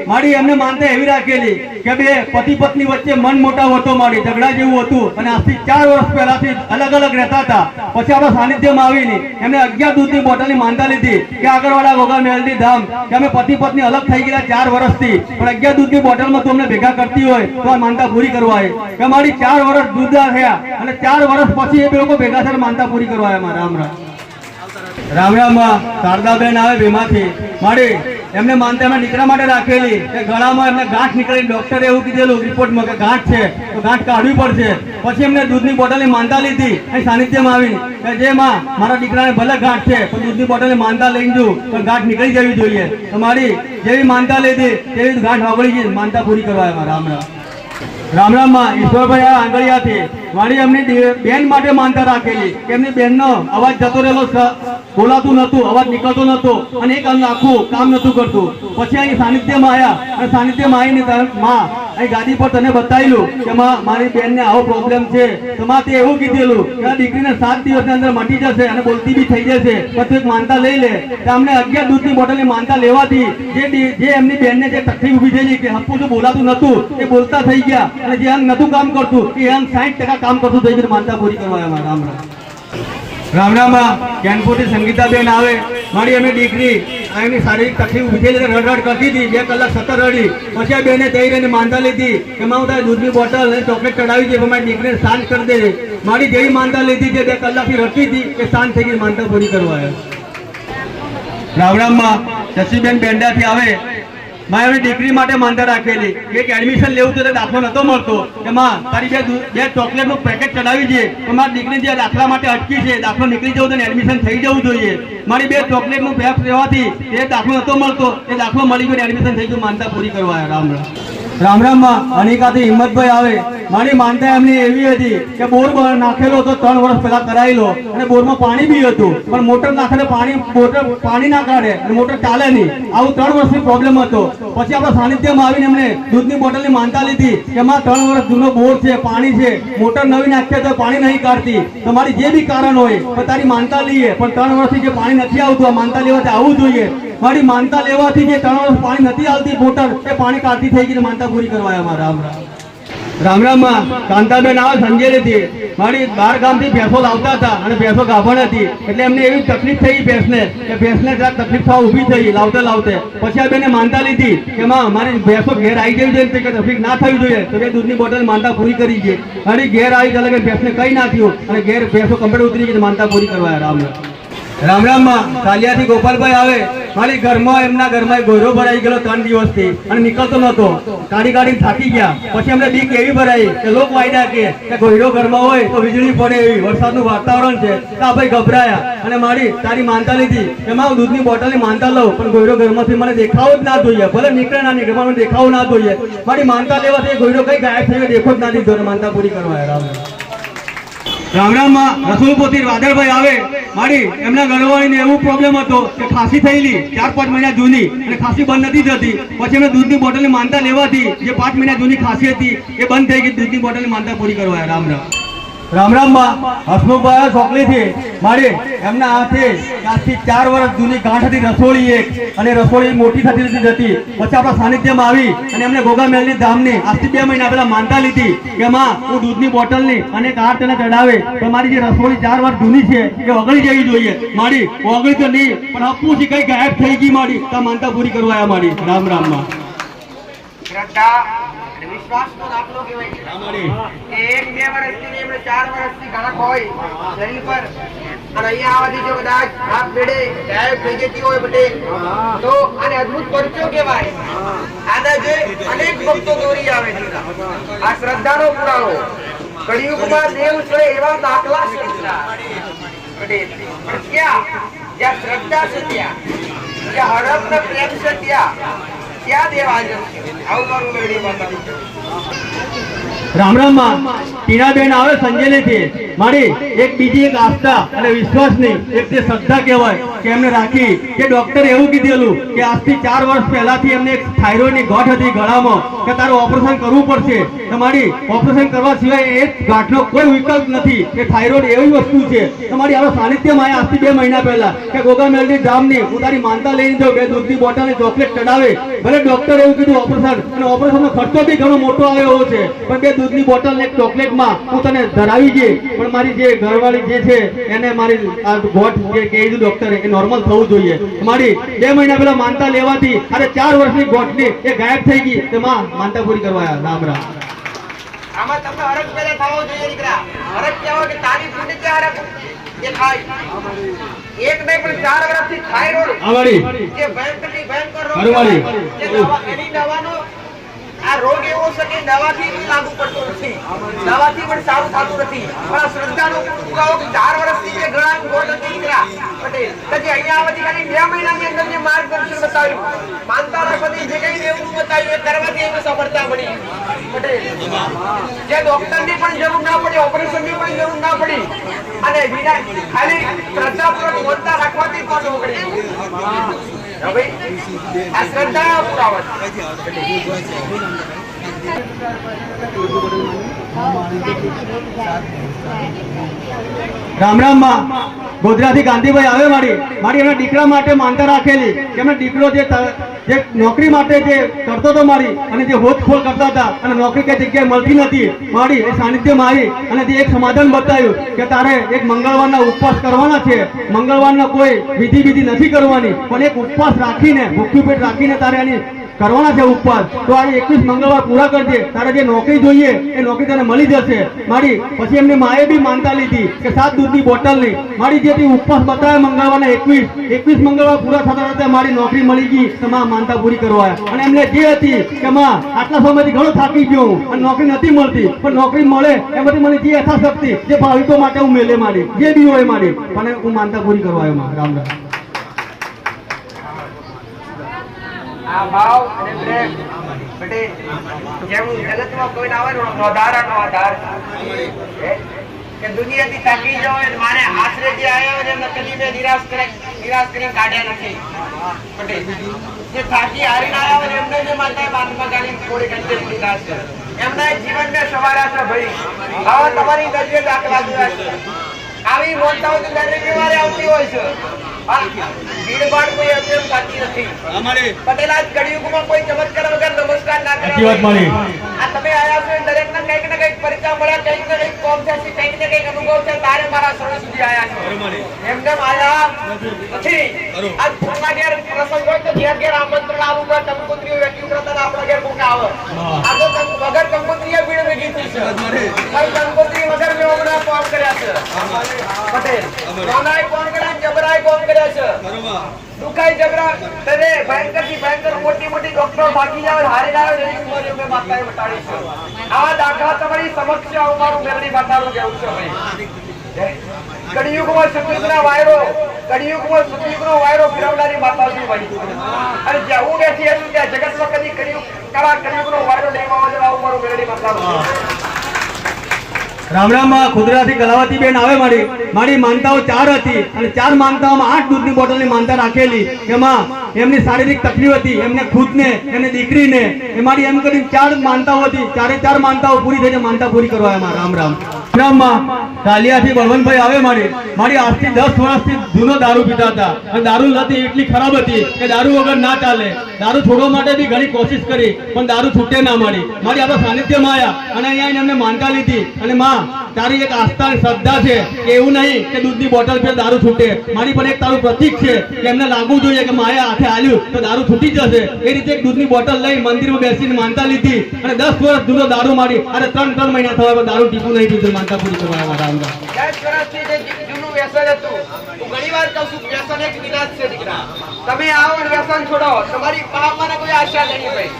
મારી એમને માનતા એવી રાખેલી કે બે પતિ પત્ની વચ્ચે મન મોટાવ હતો મારી ઝઘડા જેવું હતું અને આજથી 4 વર્ષ પહેલાથી અલગ અલગ રહેતા હતા. પછી આપણા સાનિધ્યમાં આવીને એમને 11 દૂધની બોટલની માનતા લીધી કે આગળવાળા ગોગા મેલની ધામ કે અમે પતિ પત્ની અલગ થઈ ગયા 4 વર્ષથી પણ 11 દૂધની બોટલમાં તું અમને ભેગા કરતી હોય તો આ માનતા પૂરી કરવા આવે કે મારી 4 વર્ષ દૂધદાર થયા અને 4 વર્ષ પછી એ બે લોકો ભેગા થઈને માનતા પૂરી કરવા આવ્યા. રામ રામ. રામ રામ માં શારદાબેન આવે ભીમાથી મારી એમને માનતા એમના દીકરા માટે રાખેલી કે ગળામાં એમને ગાંઠ નીકળી ડોક્ટરે એવું કીધેલું રિપોર્ટમાં કે ગાંઠ છે તો ગાંઠ કાઢવી પડશે. પછી એમને દૂધની બોટલની માનતા લીધી અને સાનિધ્યમાં આવી કે જે માં મારા દીકરાને ભલે ગાંઠ છે પણ દૂધની બોટલની માનતા લઈ જઉં પણ ગાંઠ નીકળી જવી જોઈએ. તો મારી જેવી માનતા લીધી તેવી ગાંઠ ઓગળી ગઈ. માનતા પૂરી કરવા એમાં. રામ રામ. રામ રામ માં ઈશ્વરભાઈ આંગળિયાથી મારી એમની બેન માટે માનતા રાખેલી કે એમની બેનનો અવાજ જતો રહેલો બોલાતું નતું અવાજ નીકળતો નતો અને એક આખું કામ નતું કરતું. પછી અહીં સાનિધ્યમાં આવ્યા અને સાનિધ્યમાં આવીને માં અહીં ગાદી પર તને બતાવેલું કે માં મારી બેનને આવો પ્રોબ્લેમ છે તો માં તે એવું કીધેલું કે આ દીકરીને 7 દિવસની અંદર મટી જશે અને બોલતી બી થઈ જશે પણ તું એક માનતા લઈ લે. તો અમને 11 દૂધની બોટલની માનતા લેવાથી જે એમની બેનને જે તકલીફ ઊભી થયેલી કે હપ્પું તો બોલાતું નતું એ બોલતા થઈ ગયા અને જે અંગ નતું કામ કરતું એ અંગ 60% કામ કરતું થઈ ગયું. માનતા પૂરી કરવા એમાં. રામ રામ. રામ રામ. કેનપુરથી સંગીતાબેન આવે મારી એમની દીકરી એમની શારીરિક તકલીફ ઊભી થયેલી રડરડ કરતી હતી 2 કલાક સતત રડી. પછી આ બેને જઈ રહીને માનતા લીધી કે માં હું તારી દૂધની બોટલ અને ચોકલેટ ચડાવી છે પણ મારી દીકરીને શાંત કરી દે. મારી જેવી માનતા લીધી જે 2 કલાકથી રડતી હતી એ શાંત થઈ ગઈ. માનતા પૂરી કરવા રામ રામ માં શશીબેન બેંડાથી આવે મારી એમની દીકરી માટે માનતા રાખેલી એક એડમિશન લેવું તો દાખલો નતો મળતો કે માં તારી બે ચોકલેટનું પેકેટ ચડાવી છે તો મારી દીકરી જે દાખલા માટે અટકી છે દાખલો નીકળી જવું તો એડમિશન થઈ જવું જોઈએ. મારી 2 ચોકલેટનું પેક લેવાથી એ દાખલો નતો મળતો એ દાખલો મળી ગયો એડમિશન થઈ ગયું. માનતા પૂરી કરવા. રામ રામ. રામ રામ માં અનિકાથી હિંમતભાઈ આવે મારી માનતા એમની એવી હતી કે બોર નાખેલો હતો 3 વર્ષ પહેલા કરાયેલો અને બોરમાં પાણી બી હતું પણ મોટર નાખેલો પાણી ના કાઢે અને મોટર ચાલે નહીં. આવું 3 વર્ષની પ્રોબ્લેમ હતો. પછી આપણા સાનિધ્યમાં આવીને એમને દૂધની બોટલની માનતા લીધી કે માં 3 વર્ષ જૂનો બોર છે પાણી છે મોટર નવી નાખીએ તો પાણી નહીં કાઢતી તો મારી જે બી કારણ હોય પણ તારી માનતા લઈએ પણ 3 વર્ષથી જે પાણી નથી આવતું આ માનતા લેવાથી આવવું જોઈએ. મારી માનતા લેવાથી જે 3 વર્ષ પાણી નથી આવતી મોટર એ પાણી કાઢતી થઈ ગઈ. માનતા પૂરી કરવા. રામ રામ. રામ રામ માં કાંતાબેન આવે સંજેલીથી મારી 12 ગામથી ભેંસો લાવતા હતા અને ભેંસો ગાભણ હતી એટલે એમને એવી તકલીફ થઈ ભેંસને કે ભેંસને જરાક તકલીફ થવા ઊભી થઈ લાવતે પછી આ બેને માનતા લીધી કે માં મારી ભેંસો ઘેર આવી જવી જોઈએ કે તકલીફ ના થવી જોઈએ તો બે દૂધની બોટલ માનતા પૂરી કરી છે. મારી ઘેર આવી ચાલે ભેંસને કઈ ના થયું અને ઘેર ભેંસો કમ્પ્લીટ ઉતરી ગઈ. માનતા પૂરી કરવા. રામ રામ રામ માં કાલિયાથી ગોપાલભાઈ આવે મારી ઘરમાં એમના ઘરમાં ગોયરો ભરાઈ ગયેલો 3 દિવસથી અને નીકળતો નતો કાઢી થાકી ગયા. પછી એમને બીક એવી ભરાઈ કે લોક વાયદા કે ગોયરો ઘરમાં હોય તો વીજળી પડે એવી વરસાદનું વાતાવરણ છે તો આ ભાઈ ગભરાયા અને મારી તારી માનતા લીધી કે માં હું દૂધની બોટલની માનતા લઉં પણ ગોયરો ઘરમાંથી મને દેખાવો જ ના જોઈએ ભલે નીકળે ના નીકળે મને દેખાવો ના જોઈએ. મારી માનતા લેવાથી ગોયરો કઈ ગાયબ થઈ ગયો દેખો જ ના દીધો. માનતા પૂરી કરવા. રામ રામ માં રસુલપુરથી વાદળભાઈ આવે મારી એમના ઘરવાળીને એવું પ્રોબ્લેમ હતો કે ખાંસી થયેલી 4-5 મહિના જૂની અને ખાંસી બંધ નથી થતી. પછી એમને દૂધની બોટલની માનતા લેવાથી જે 5 મહિના જૂની ખાંસી હતી એ બંધ થઈ ગઈ. દૂધની બોટલની માનતા પૂરી કરવા. રામ રામ. રામ રામ માં હસમુખભાઈ ચોકલીથી મારી એમના હાથે આજથી 4 વર્ષ જૂની ગાંઠ હતી રસોડી એક અને રસોડી મોટી થતી જતી. પછી આપણા સાનિધ્યમાં આવી અને એમને ગોગા મેલની ધામની આજથી 2 મહિના પહેલા માનતા લીધી કે માં હું દૂધની બોટલની અને કાઢ તેને ચડાવે તો મારી જે રસોડી 4 વર્ષ જૂની છે એ ઓગળી જવી જોઈએ. મારી ઓગળી તો નહીં પણ હપ્પું છે કઈ ગાયબ થઈ ગઈ મારી તો માનતા પૂરી કરવા આવ્યા મારી. રામ રામ માં. શ્રદ્ધા વિશ્વાસનો દાખલો કહેવાય કે 1-2 વર્ષથી એમને 4 વર્ષથી ગાંઠ હોય શરીર પર અને અહીંયા આવવાથી જો કદાચ હાથ બેડે ગાયબ થઈ જતી હોય બટે તો આને અદ્ભુત પરચો કહેવાય. આના જે અનેક ભક્તો દોરી આવે છે આ શ્રદ્ધાનો પુરાવો. કળિયુગમાં દેવ છે એવા દાખલા છે બટે પણ ક્યાં જ્યાં શ્રદ્ધા છે જ્યાં હડપ પ્રેમ છે ત્યાં દેવ હાજર છે. આવું મારું મેળી બતાવ્યું. રામ રામ માં ટીનાબેન આવે સંજેલીથી મારી એક બીજી એક આસ્થા અને વિશ્વાસની એક તે શ્રદ્ધા કહેવાય કે એમને રાખી કે ડોક્ટરે એવું કીધેલું કે આજથી 4 વર્ષ પહેલાથી એમને એક થાઇરોઇડની ગાંઠ હતી ગળામાં કે તારું ઓપરેશન કરવું પડશે. તમારી ઓપરેશન કરવા સિવાય એ ગાંઠનો કોઈ વિકલ્પ નથી. કે થાઇરોઇડ એવી વસ્તુ છે તમારી આવા સાનિધ્યમાં આવ્યા આજથી 2 મહિના પહેલા કે ગોગામેલની જામની હું તારી માનતા લઈને જાઉં 2 દૂધની બોટલની ચોકલેટ ચડાવે ભલે ડોક્ટરે એવું કીધું ઓપરેશન અને ઓપરેશનનો ખર્ચો બી ઘણો મોટો આવ્યો છે પણ 2 દૂધની બોટલ એક ચોકલેટમાં હું તને ધરાવી ગઈ પણ મારી જે ઘરવાળી જે છે એને મારી આ ગોઠ જે કીધું ડોક્ટરે એ નોર્મલ થવું જોઈએ. મારી 2 મહિના પહેલા માનતા લેવાથી અરે 4 વર્ષની ગોઠની એ ગાયબ થઈ ગઈ તો માં માનતા પૂરી કરવા આવ્યા. રામ રામ. આમાં તમને હરખ પેદા થવો જોઈએ દીકરા. હરખ કહેવાય કે તારી ફૂટી કે હરખ એ થાય. એક નહીં પણ 4 વર્ષથી થાઇરોઇડ આવાળી જે ભયંકરથી ભયંકર રોગ હરવાળી. જે દવા એની દવાનો આ રોગ એવો છે કે દવાથી પણ લાગુ પડતો નથી. દવાથી પણ સારું થતું નથી. પણ આ શ્રદ્ધાનો પુરાવો કે 4 વર્ષથી જે ઘણા ગોળ હતી દીકરા પટેલ કે અહીંયા આવતી ખાલી 2 મહિનાની અંદર જે માર્ગદર્શન બતાવ્યું માનતા રાખવાથી જે કઈ દેવું બતાવ્યું એ કરવાથી એમને સફળતા મળી પટેલ. જે ડોક્ટરની પણ જરૂર ના પડી ઓપરેશનની પણ જરૂર ના પડી અને વિના ખાલી શ્રદ્ધાપૂર્વક માનતા રાખવાથી પણ પડી. હવે આ શ્રદ્ધા પુરાવો રામ રામ માં ગોધરાથી ગાંધીભાઈ આવે મારી એમના દીકરા માટે માનતા રાખેલી કે એમનો દીકરો જે નોકરી માટે જે કરતો હતો મારી અને જે હોદખોળ કરતા હતા અને નોકરી કઈ જગ્યાએ મળતી નથી મારી એ સાનિધ્યમાં આવી અને તે એક સમાધાન બતાવ્યું કે તારે એક મંગળવારના ઉપવાસ કરવાના છે. મંગળવારના કોઈ વિધિ નથી કરવાની પણ એક ઉપવાસ રાખીને ભૂખ્યું પેટ રાખીને તારે એની કરવાના છે ઉપવાસ. તો આજે 21 મંગળવાર પૂરા કરજે તારે જે નોકરી જોઈએ એ નોકરી તને મળી જશે. મારી પછી એમની માએ બી માનતા લીધી કે 7 દૂધની બોટલની મારી જે ઉપવાસ બતાવે મંગળવારના 21 મંગળવાર પૂરા થતા થતા મારી નોકરી મળી ગઈ તો માં માનતા પૂરી કરવા અને એમને જે હતી કે માં આટલા સમયથી ઘણો થાકી ગયો હું અને નોકરી નથી મળતી પણ નોકરી મળે એમાંથી મને જે યથાશક્તિ જે ભાવિકો માટે હું મેલે મારી જે બી હોય મારી પણ હું માનતા પૂરી કરવા આવ્યો માં. રામ રામ. આ ભાવ અને પ્રેમ પટેલ જેમ જગતમાં કોઈ ના હોય નોધારાનો આધાર કે દુનિયાથી થાકી જાવ અને મારે આશરે જે આવ્યા હોય એમને કદી મેં નિરાશ કરી કાઢ્યા નથી પટેલ. જે થાકી હારીને આવ્યા હોય એમને જે માતાએ બાંધમાં ગાલી થોડી ઘંટે નિરાશ કરે એમના જીવન મેં સવાર્યા છે ભાઈ. હવે તમારી નજરે દાખલા જોયા છે આવી મોટાઓ તો દરેક બીમારી આવતી હોય છે. ભીડભાડ કોઈ અત્યંત થતી નથી પટેલ. આજ કળિયુગમાં કોઈ ચમત્કાર વગર નમસ્કાર ના કરે. આ તમે આયા છો દરેકને કંઈક ને કંઈક પરિચય મળ્યા કંઈક ને કંઈક કોમ છે કંઈક ને કંઈક અનુભવ છે તારે મારા શરણ સુધી આયા છો. એમને આયા નથી. આજ ફોનના ઘેર પ્રસંગ હોય તો ઘેર આમંત્રણ આવું તો કંકોત્રીઓ વ્યક્તિ કરતા આપણા ઘેર કોક આવે. આ તો વગર કંકોત્રીએ ભીડ ભેગી થઈ છે. કંકોત્રી વગર મેં હમણાં કોમ કર્યા છે પટેલ. કોનાય કોમ કર્યા જબરાય કોમ કર્યા છે. દુખાઈ જબરા તને ભયંકરથી ભયંકર મોટી ડોક્ટરો બાકી જાય હારી લાવે એની બીમારીઓ મેં માતાએ બતાડી છે. આવા દાખલા તમારી સમક્ષ આવું મારું મેળવી બતાવું કેવું છે ભાઈ. કળિયુગમાં સતયુગનો વાયરો ફેરવનારી માતાજી ભાઈ. અને જ્યાં હું બેઠી હતું ત્યાં જગતમાં કદી કળિયુગનો વાયરો લેવા આવું મારું મેળવી બતાવું. રામ રામ માં ખુદરાથી કલાવતી બેન આવે મારી માનતાઓ 4 હતી અને 4 માનતાઓમાં 8 દૂધની બોટલની માનતા રાખેલી એમાં એમની શારીરિક તકલીફ હતી એમને ખુદને એમને દીકરીને એ મારી એમ કરીને 4 માનતાઓ હતી. 4 માનતાઓ પૂરી થઈ માનતા પૂરી કરવા એમાં. રામ રામ. માં કાલિયાથી બળવંતભાઈ આવે મારી આજથી 10 વર્ષથી જૂનો દારૂ પીતા હતા અને દારૂ લત એટલી ખરાબ હતી કે દારૂ વગર ના ચાલે. દારૂ છોડવા માટે બી ઘણી કોશિશ કરી પણ દારૂ છૂટે ના મારી આપણા સાનિધ્યમાં આવ્યા અને અહીંયા એમને માનતા લીધી અને માં તારી એક આસ્થા શ્રદ્ધા છે કે એવું નહીં કે દૂધની બોટલ પર દારૂ છૂટે. મારી પણ એક તારું પ્રતીક છે કે એમને લાગવું જોઈએ કે માએ હાથે હાલ્યું તો દારૂ છૂટી જશે. એ રીતે એક દૂધની બોટલ લઈ મંદિરમાં બેસીને માનતા લીધી અને 10 વર્ષ જૂનો દારૂ મારી અને 3 મહિના થવા દારૂ ટીપું નહીં પીધું. માનતા પૂરી કરવા. રામ રામ. 10 વર્ષથી જે જૂનું વ્યસન હતું હું ઘણીવાર કહું છું વ્યસન એક વિનાશ છે દીકરા. તમે આવો ને વ્યસન છોડો તમારી પાપમાં કોઈ આશા નહીં ભાઈ.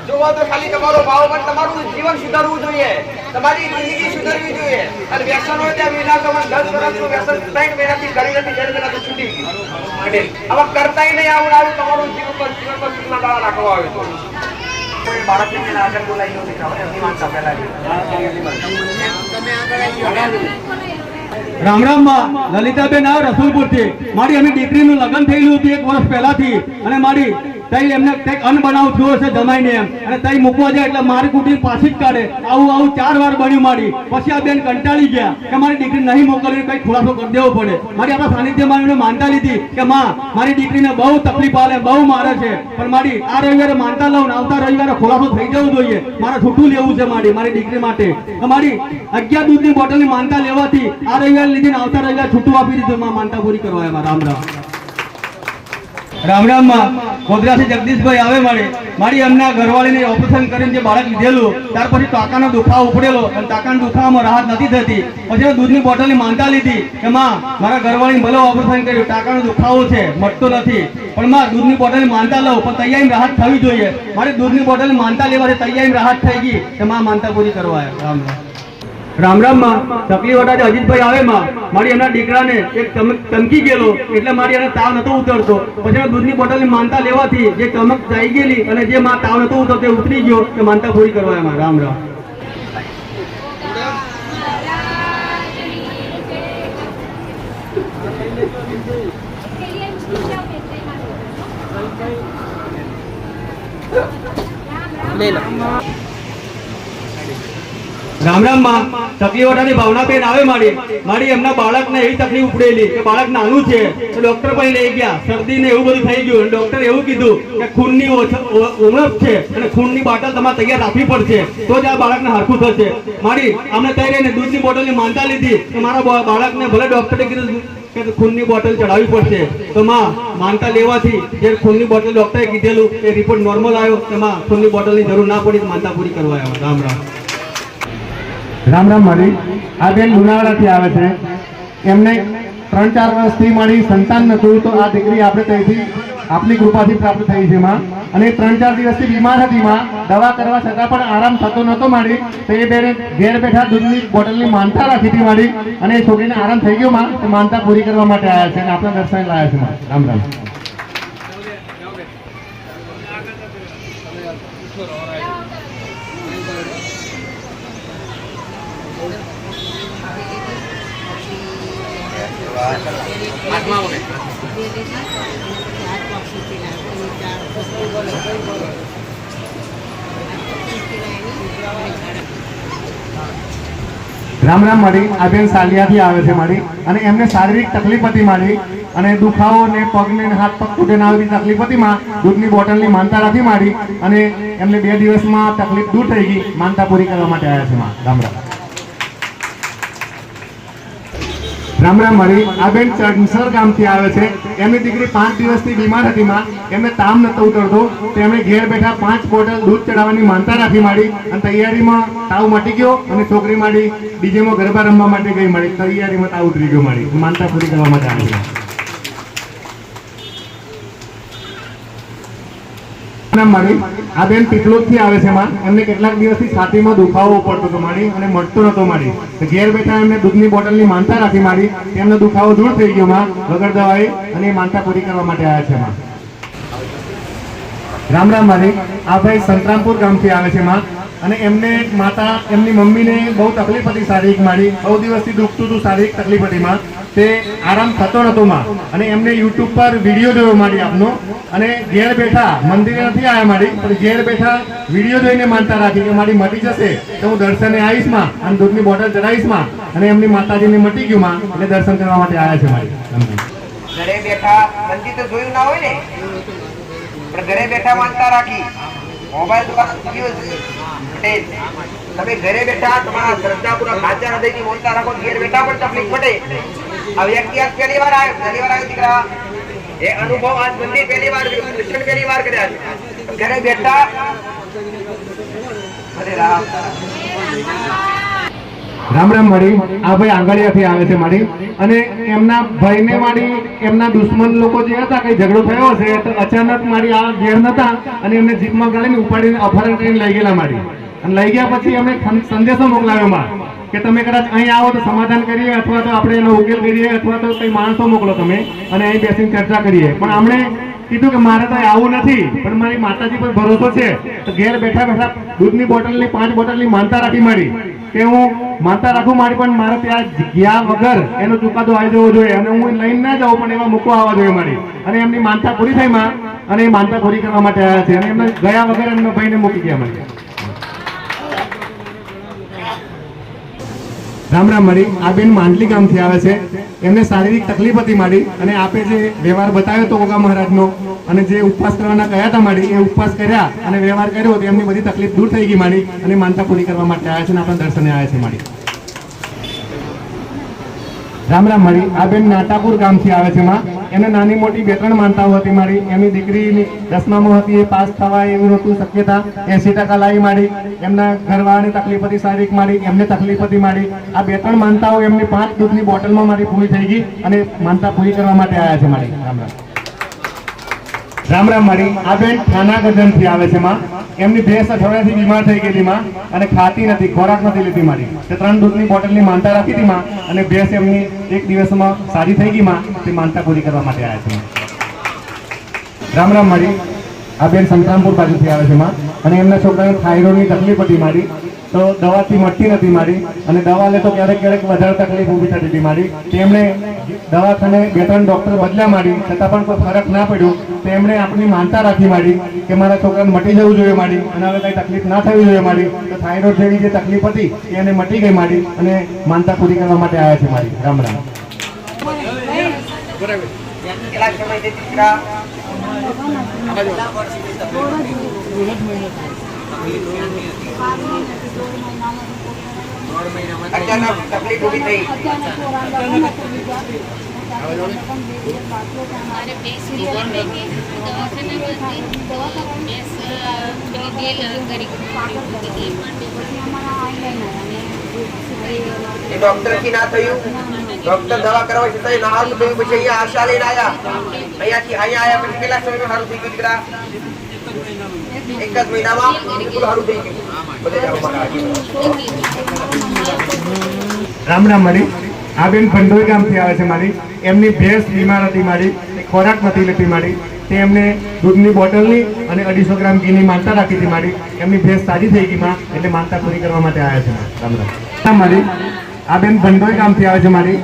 જોવો તો ખાલી તમારો ભાવ પણ તમારું જીવન સુધારવું જોઈએ તમારી જિંદગી સુધારવી જોઈએ. અને વ્યસન હોય ત્યાં વિનાશમાં 10 વર્ષનું વ્યસન 3 મહિનાથી કરી નથી 1.5 મહિના તો છૂટી ગયું. હવે કરતાય નહીં આવું તમારું જીવન પર નાખવા આવે તો બાળકને પેલા આગળ બોલાવી લો દીકરા એમની માનતા પહેલા રામ રામ માં લલિતાબેન આવે રસુલપુર થી મારી એમની દીકરીનું લગ્ન થયેલું હતું 1 વર્ષ પહેલાથી અને મારી તઈ એમને કંઈક અન્ન બનાવ થયો હશે જમાઈને એમ અને તઈ મૂકવા જાય એટલે મારી કુટી પાછી જ કાઢે આવું 4 વાર બન્યું મારી પછી આ બેન કંટાળી ગયા કે મારી દીકરી નહીં મોકલવી કંઈક ખુલાસો કરી દેવો પડે મારી આપણા સાનિધ્યમાં એમને માનતા લીધી કે માં મારી દીકરીને બહુ તકલીફ આલે બહુ મારે છે પણ મારી આ રવિવારે માનતા લઉં ને આવતા રવિવારે ખુલાસો થઈ જવું જોઈએ મારે છૂટું લેવું છે મારી દીકરી માટે મારી 11 દૂધની બોટલની માનતા લેવાથી આ રવિવારે લીધી આવતા રવિવારે છૂટું આપી દીધું માં માનતા પૂરી કરવા એમાં રામ રામ રામ રામ માં ગોધરાથી જગદીશભાઈ આવે મારી એમના ઘરવાળીને ઓપરેશન કરીને જે બાળક લીધેલું ત્યાર પછી ટાંકાનો દુખાવો ઉપડેલો અને ટાંકાના દુખાવામાં રાહત નથી થતી પછી દૂધની બોટલની માનતા લીધી કે માં મારા ઘરવાળીને ભલે ઓપરેશન કર્યું ટાંકાનો દુખાવો છે મટતો નથી પણ માં દૂધની બોટલની માનતા લઉં પણ તૈયારી રાહત થવી જોઈએ મારી દૂધની બોટલની માનતા લેવાથી તૈયારી રાહત થઈ ગઈ કે માં માનતા પૂરી કરવા રામ રામ રામ માં ચકલી વટાથી અજીતભાઈ આવે મારી એમના દીકરાને એક ચમકી ગયેલો એટલે મારી એને તાવ નતો ઉતરતો પછી દૂધની બોટલની માનતા લેવાથી જે ચમક જાય ગયેલી અને જે માં તાવ નતો ઉતરતો ઉતરી ગયો કે માનતા પૂરી કરવા એમાં રામ રામ રામ રામ માં ચકલી વટાની ભાવનાબેન આવે મારી એમના બાળકને એવી તકલીફ ઉપડેલી કે બાળક નાનું છે તો ડોક્ટર પાસે લઈ ગયા શરદી ને એવું બધું થઈ ગયું ડોક્ટરે એવું કીધું કે ખૂનની ઉણપ છે અને ખૂનની બોટલ તમારે તૈયાર રાખવી પડશે તો જ આ બાળકને હરખું થશે મારી અમને તઈ રહીને દૂધની બોટલની માનતા લીધી કે મારા બાળકને ભલે ડોક્ટરે કીધું કે ખૂનની બોટલ ચડાવવી પડશે તો માં માનતા લેવાથી જે ખૂનની બોટલ ડોક્ટરે કીધેલું એ રિપોર્ટ નોર્મલ આવ્યો એમાં ખૂનની બોટલની જરૂર ના પડી માનતા પૂરી કરવા આવ્યા રામ રામ રામ રામ મારી આ બેન લુણાવાડાથી આવે છે એમને 3-4 વર્ષથી મારી સંતાન નતું તો આ દીકરી આપણે ત્યાંથી આપની કૃપાથી પ્રાપ્ત થઈ છે માં અને 3-4 દિવસથી બીમાર હતી માં દવા કરવા છતાં પણ આરામ થતો નતો મારી તો એ બેને ઘેર બેઠા દૂધની બોટલની માનતા રાખી હતી મારી અને એ છોકરીને આરામ થઈ ગયો માં તો માનતા પૂરી કરવા માટે આવ્યા છે અને આપણા દર્શન લાવ્યા છે માં રામ રામ રામ રામ મારી આ બેન સાલિયાથી આવે છે મારી અને એમને શારીરિક તકલીફ હતી મારી અને દુખાવો ને પગને હાથ પગ તૂટે ના આવી તકલીફ હતી માં દૂધની બોટલની માનતા રાખી મારી અને એમને 2 દિવસમાં તકલીફ દૂર થઈ ગઈ માનતા પૂરી કરવા માટે આવ્યા છે માં રામ રામ રામ રામ મારી આ બેન ચણસર ગામથી આવે છે એમની દીકરી 5 દિવસથી બીમાર હતી માં એમને તાવ નતો ઉતરતો તો એમણે ઘેર બેઠા 5 બોટલ દૂધ ચડાવવાની માનતા રાખી મારી અને તૈયારીમાં તાવ મટી ગયો અને છોકરી મારી ડીજેમાં ગરબા રમવા માટે ગઈ મારી તૈયારીમાં તાવ ઉતરી ગયો મારી માનતા પૂરી કરવા માટે આવી મારી આ બેન પીપલોદથી આવે છે માં એમને કેટલાક દિવસથી છાતીમાં દુખાવો પડતો હતો મારી અને મળતો નતો મારી તો ઘેર બેઠા એમને દૂધની બોટલની માનતા રાખી મારી એમનો દુખાવો દૂર થઈ ગયો માં વગર દવાએ અને એ માનતા પૂરી કરવા માટે આવ્યા છે માં રામ રામ મારી આ ભાઈ સંતરામપુર ગામથી આવે છે માં અને એમને માતા એમની મમ્મીને બહુ તકલીફ હતી શારીરિક મારી બહુ દિવસથી દુખતું હતું શારીરિક તકલીફ હતી માં તે આરામ થતો નતો માં અને એમને યુટ્યુબ પર વિડીયો જોયો મારી આપનો અને ઘેર બેઠા મંદિરે નથી આવ્યા મારી પણ ઘેર બેઠા વિડીયો જોઈને માનતા રાખી કે મારી મટી જશે તો હું દર્શને આવીશ માં અને દૂધની બોટલ ચડાવીશ માં અને એમની માતાજીને મટી ગયું માં એટલે દર્શન કરવા માટે આવ્યા છે મારી ઘરે બેઠા મંદિર તો જોયું ના હોય ને પણ ઘરે બેઠા માનતા રાખી મોબાઈલ દ્વારા પટેલ તમે ઘરે બેઠા તમારા શ્રદ્ધાપૂર્વક હાજર હૃદયથી બોલતા રાખો ઘેર બેઠા પણ તકલીફ પડે આ વ્યક્તિ આજ પહેલી વાર આવ્યો દીકરા એ અનુભવ આજ મંદિર પહેલી વાર દર્શન પહેલી વાર કર્યા છે ઘરે બેઠા હરે રામ રામ રામ મારી આ ભાઈ આંગળીયાથી આવે છે મારી અને એમના ભાઈને મારી એમના દુશ્મન લોકો જે હતા કઈ ઝઘડો થયો હશે તો અચાનક મારી આ ઘેર નતા અને એમને જીપમાં ગાળીને ઉપાડીને અપહરણ કરીને લઈ ગયેલા મારી અને લઈ ગયા પછી એમને સંદેશો મોકલાવ્યો માં કે તમે કદાચ અહીં આવો તો સમાધાન કરીએ અથવા તો આપણે એનો ઉકેલ કરીએ અથવા તો કઈ માણસો મોકલો તમે અને અહીં બેસીને ચર્ચા કરીએ પણ આમણે કીધું કે મારે તો આવું નથી, પણ મારી માતાજી પર ભરોસો છે. તો ઘેર બેઠા બેઠા દૂધની બોટલની 5 બોટલની માનતા રાખી માંડી કે હું માનતા રાખું મારી, પણ મારે ત્યાં ગયા વગર એનો ચુકાદો આવી જવો જોઈએ અને હું લઈને ના જાઉં પણ એમાં મૂકવા આવવા જોઈએ મારી. અને એમની માનતા પૂરી થઈ માં અને એ માનતા પૂરી કરવા માટે આવ્યા છે અને એમને ગયા વગર એમના ભાઈને મૂકી ગયા મારી. રામ રામ મારી. આ બેન માંડલી ગામથી આવે છે. એમને શારીરિક તકલીફ હતી મારી અને આપે જે વ્યવહાર બતાવ્યો હતો ગોગા મહારાજનો અને જે ઉપવાસ કરવાના કહ્યા હતા મારી, એ ઉપવાસ કર્યા અને વ્યવહાર કર્યો તો એમની બધી તકલીફ દૂર થઈ ગઈ મારી અને માનતા પૂરી કરવા માટે આવ્યા છે અને આપણા દર્શને આવ્યા છે મારી. રામ રામ મારી. આ બેન નાટાપુર ગામથી આવે છે માં. એને નાની મોટી 2-3 માનતાઓ હતી મારી. એમની દીકરી 10મામાં હતી, એ પાસ થવાય એવું નહોતું શક્યતા, 80% લાવી મારી. એમના ઘરવાળાની તકલીફ હતી શારીરિક મારી, એમને તકલીફ હતી મારી. આ 2-3 માનતાઓ એમની 5 દૂધની બોટલમાં મારી પૂરી થઈ ગઈ અને માનતા પૂરી કરવા માટે આવ્યા છે મારી. રામ રામ. રામ રામ મારી. આ બેન ખાના ગજનથી આવે છે માં. એમની ભેંસ અઠવાડિયાથી બીમાર થઈ ગયેલી માં અને ખાતી નથી, ખોરાક નથી લેતી મારી. તે 3 દૂધની બોટલની માનતા રાખી હતી માં અને ભેંસ એમની 1 દિવસમાં સારી થઈ ગઈ માં. તે માનતા પૂરી કરવા માટે આવ્યા છે. રામ રામ મારી. આ બેન સંતરામપુર બાજુથી આવે છે માં અને એમના છોકરાને થાઇરોઇડની તકલીફ હતી મારી. તો દવાથી મટતી નથી મારી અને દવા લે તો ક્યારેક ક્યારેક વધારે તકલીફ ઊભી થતી હતી મારી. તેમણે દવાખાને 2-3 ડોક્ટર બદલ્યા મારી, છતાં પણ કોઈ ફરક ના પડ્યો. તેમણે આપણી માનતા રાખી મારી કે મારા છોકરાને મટી જવું જોઈએ મારી અને હવે કઈ તકલીફ ના થવી જોઈએ મારી. તો થાઇરોઇડ જેવી જે તકલીફ હતી એને મટી ગઈ મારી અને માનતા પૂરી કરવા માટે આવ્યા છે મારી. રામ રામ. કેટલા સમયથી દીકરા અચાનક તકલીફ ઊભી થઈ. हमारे बेस लीवर में के दवाखाना में तो बेस तेल गरी એ ડોક્ટર થી ના થયું, ડોક્ટર દવા કરવા છતાં ના હારું થયું. પછી અહીંયા આશા લઈને આવ્યા. અહીંયાથી અહીંયા આવ્યા પછી કેટલા સમયમાં સારું થઈ ગયું દીકરા? 1 જ મહિનામાં બિલકુલ સારું થઈ ગયું. બધે રામ રામ મારી. આ બેન ભંડોઈ ગામથી આવે છે મારી. એમની ભેંસ બીમાર હતી મારી, ખોરાક નથી લેતી મારી. તે એમને દૂધની બોટલની અને 250 ગ્રામ ઘીની માનતા રાખી હતી મારી. એમની ભેંસ સારી થઈ ગઈ માં એટલે માનતા પૂરી કરવા માટે આવ્યા છે. રામ રામ મારી. આ બેન ભંડોઈ ગામથી આવે છે મારી.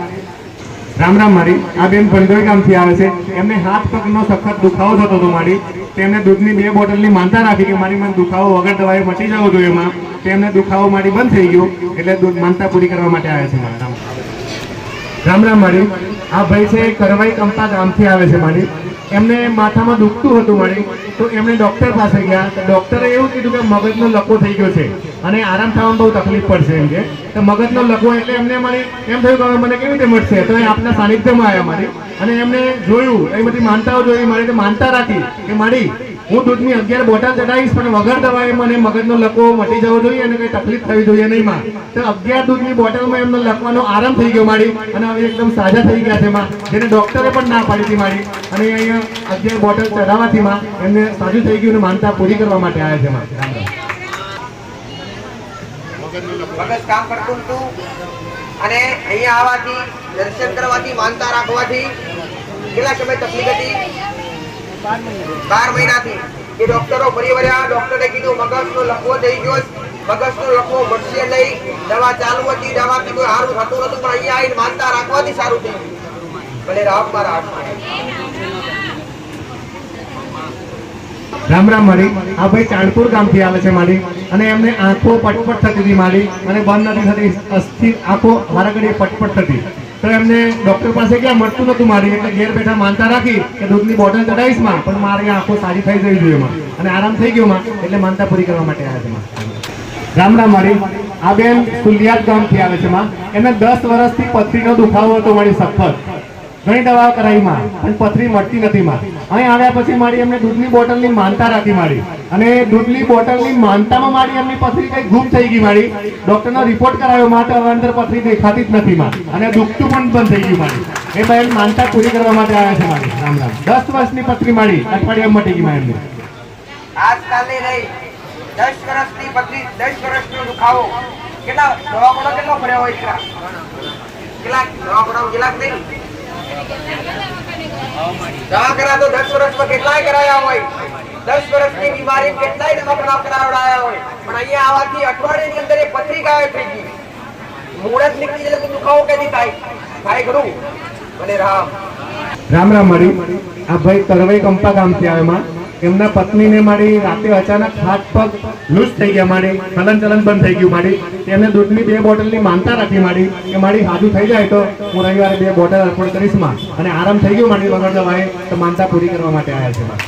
રામ રામ મારી. આ બેન ભંડોઈ ગામથી આવે છે. એમને હાથ પગનો સખત દુખાવો થતો હતો મારી. તેમને દૂધની 2 બોટલની માનતા રાખી કે મારી મને દુખાવો વગર દવાએ મટી જવો જોઈએ માં. તેમને દુખાવો મારી બંધ થઈ ગયો એટલે માનતા પૂરી કરવા માટે આવ્યા છે મારા. રામ રામ મારી. આ ભાઈ છે કરવાઈ કંપા ગામથી આવે છે મારી. એમને માથામાં દુખતું હતું મારી. તો એમણે ડોક્ટર પાસે ગયા તો ડોક્ટરે એવું કીધું કે મગજનો લકવો થઈ ગયો છે અને આરામ થવામાં બહુ તકલીફ પડશે એમ કે. તો મગજનો લકવો એટલે એમને મારી એમ થયું કે મને કેવી રીતે મળશે. તો એ આપના સાનિધ્યમાં આવ્યા મારી અને એમને જોયું, એ બધી માનતાઓ જોઈ મારી. તો માનતા રાખી કે મારી હું દૂધની 11 બોટલ ચડાવીશ પણ વગર દવાએ મને મગજનો લકવો મટી જવો જોઈએ અને કઈ તકલીફ થવી જોઈએ નહીં માં. તો 11 દૂધની બોટલમાં એમનો લકવાનો આરામ થઈ ગયો મારી અને હવે એકદમ સાજા થઈ ગયા છે માં, જેને ડોક્ટરે પણ ના પાડી હતી મારી. અને અહીંયા 11 બોટલ ચડાવવાથી માં એમને સાજું થઈ ગયું અને માનતા પૂરી કરવા માટે આવ્યા છે માં. મગજ કામ કરતું હતું અને અહીંયા આવવાથી દર્શન કરવાથી માનતા રાખવાથી કેટલા સમય તકલીફ હતી? 12 મહિનાથી. એ ડોક્ટરો ફરી વળ્યા. ડોક્ટરે કીધું મગજનો લકવો થઈ ગયો, મગજનો લકવો મળશે નહીં. દવા ચાલુ હતી, દવાથી કોઈ સારું થતું નતું પણ અહીંયા આવીને માનતા રાખવાથી સારું થયું. ભલે રામ મારા હાથમાં. રામ રામ મારી. આ ભાઈ ચાણપુર ગામથી આવે છે મારી અને એમને આંખો પટપટ થતી હતી મારી અને બંધ નથી થતી, અસ્થિર આંખો વારાઘડીએ પટપટ થતી. તો એમને ડોક્ટર પાસે ગયા, મળતું નતું મારી. એટલે ઘેર બેઠા માનતા રાખી કે દૂધની બોટલ ચડાવીશ માં પણ મારી આંખો સારી થઈ જવી જોઈએ માં અને આરામ થઈ ગયો માં એટલે માનતા પૂરી કરવા માટે આવ્યા છે માં. રામ રામ મારી. આ બેન સુલિયાદ ગામથી આવે છે માં. એમને 10 વર્ષથી પથરીનો દુખાવો હતો મારી સખત. ઘણી દવાઓ કરાવી માં પણ પથરી મળતી નથી માં. અહીં આવ્યા પછી મારી એમને દૂધની બોટલની માનતા રાખી મારી અને દૂધની બોટલની માનતામાં મારી એમની પથરી કઈ ગુમ થઈ ગઈ મારી. ડોક્ટરનો રિપોર્ટ કરાવ્યો માં તો હવે અંદર પથરી દેખાતી જ નથી માં અને દુખતું પણ બંધ થઈ ગયું મારી. એ બહેન માનતા પૂરી કરવા માટે આવ્યા છે મારી. રામ રામ. 10 વર્ષની પથરી મારી અઠવાડિયામાં મટી ગઈ માં એમની. આજકાલની નહીં, 10 વર્ષની પથરી, 10 વર્ષનો દુખાવો. કેટલા દવાખાના કેટલો ફર્યા હોય દીકરા? કેટલા દવાખાના કેટલાક નહીં? દવાખાના તો 10 વર્ષમાં કેટલાય કરાયા હોય, 10 વર્ષની બીમારી કેટલાય દવાખાના કરાવડાયા હોય, પણ અહીંયા આવવાથી અઠવાડિયાની અંદર એક પથરી ગાયબ થઈ ગઈ. મૂળ જ નીકળી જાય તો દુખાવો કેદી થાય ખરું? અને રામ રામ મારી. આ ભાઈ તરવઈ કંપા ગામથી આવે માં. એમના પત્નીને મારી રાતે અચાનક હાથ પગ લૂઝ થઈ ગયા મારી, હલન ચલન બંધ થઈ ગયું મારી. તેમને દૂધની 2 બોટલની માનતા રાખી મારી કે મારી હાજુ થઈ જાય તો હું રવિવારે 2 બોટલ અર્પણ કરીશ માં. અને આરામ થઈ ગયો મારી વગર દવાએ તો માનતા પૂરી કરવા માટે આવ્યા છે માં.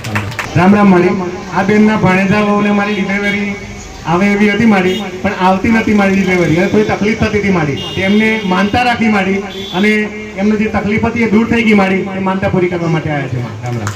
રામ રામ મારી. આ બેનના ભાણેજાઓને મારી ડિલિવરી આવે એવી હતી મારી, પણ આવતી નથી મારી ડિલિવરી. અને કોઈ તકલીફ થતી હતી મારી, તેમને માનતા રાખી મારી અને એમને જે તકલીફ હતી એ દૂર થઈ ગઈ મારી. એ માનતા પૂરી કરવા માટે આવ્યા છે માં. રામ રામ.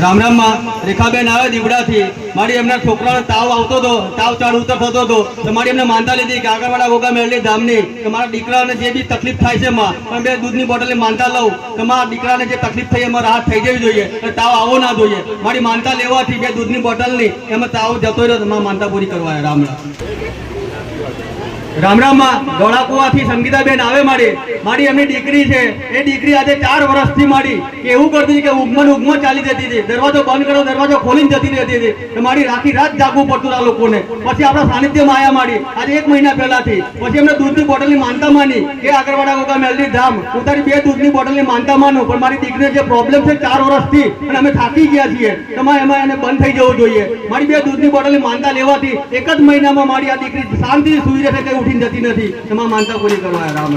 રામ રામ માં. રેખાબેન આવે દીવડાથી. મારી એમના છોકરાનો તાવ આવતો હતો, તાવ ચાડ ઉતર થતો હતો, તો મારી એમને માનતા લીધી કે આગળવાળા ગોગા મેળવી ધામની કે મારા દીકરાને જે બી તકલીફ થાય છે માં, પણ 2 દૂધની બોટલની માનતા લઉં તો મારા દીકરાને જે તકલીફ થઈ એમાં રાહત થઈ જવી જોઈએ, તાવ આવો ના જોઈએ. મારી માનતા લેવાથી 2 દૂધની બોટલની એમાં તાવ જતો રહ્યો તો મારા માનતા પૂરી કરવા. રામ રામ. રામ રામ માં. ધોળાકુવાથી સંગીતાબેન આવે મારી એમની દીકરી છે. એ દીકરી આજે 4 વર્ષથી મારી એવું કરતી હતી કે ઉગમન ચાલી જતી હતી, દરવાજો બંધ કરો દરવાજો ખોલીને જતી રહેતી હતી. તો મારી આખી રાત જાગવું પડતું આ લોકોને. પછી આપણા સાનિધ્યમાં આવ્યા મારી આજે 1 મહિના પહેલાથી. પછી એમને દૂધની બોટલની માનતા માની કે આગળવાળા ગોગા મેલડી ધામ હું તારી 2 દૂધની બોટલની માનતા માનું, પણ મારી દીકરીને જે પ્રોબ્લેમ છે 4 વર્ષથી અને અમે થાકી ગયા છીએ, એમાં એને બંધ થઈ જવું જોઈએ. મારી 2 દૂધની બોટલની માનતા લેવાથી 1 જ મહિનામાં મારી આ દીકરી શાંતિથી સુઈ રહેશે, કઈ ઉઠીને જતી નથી. એમાં માનતા પૂરી કરવા. રામ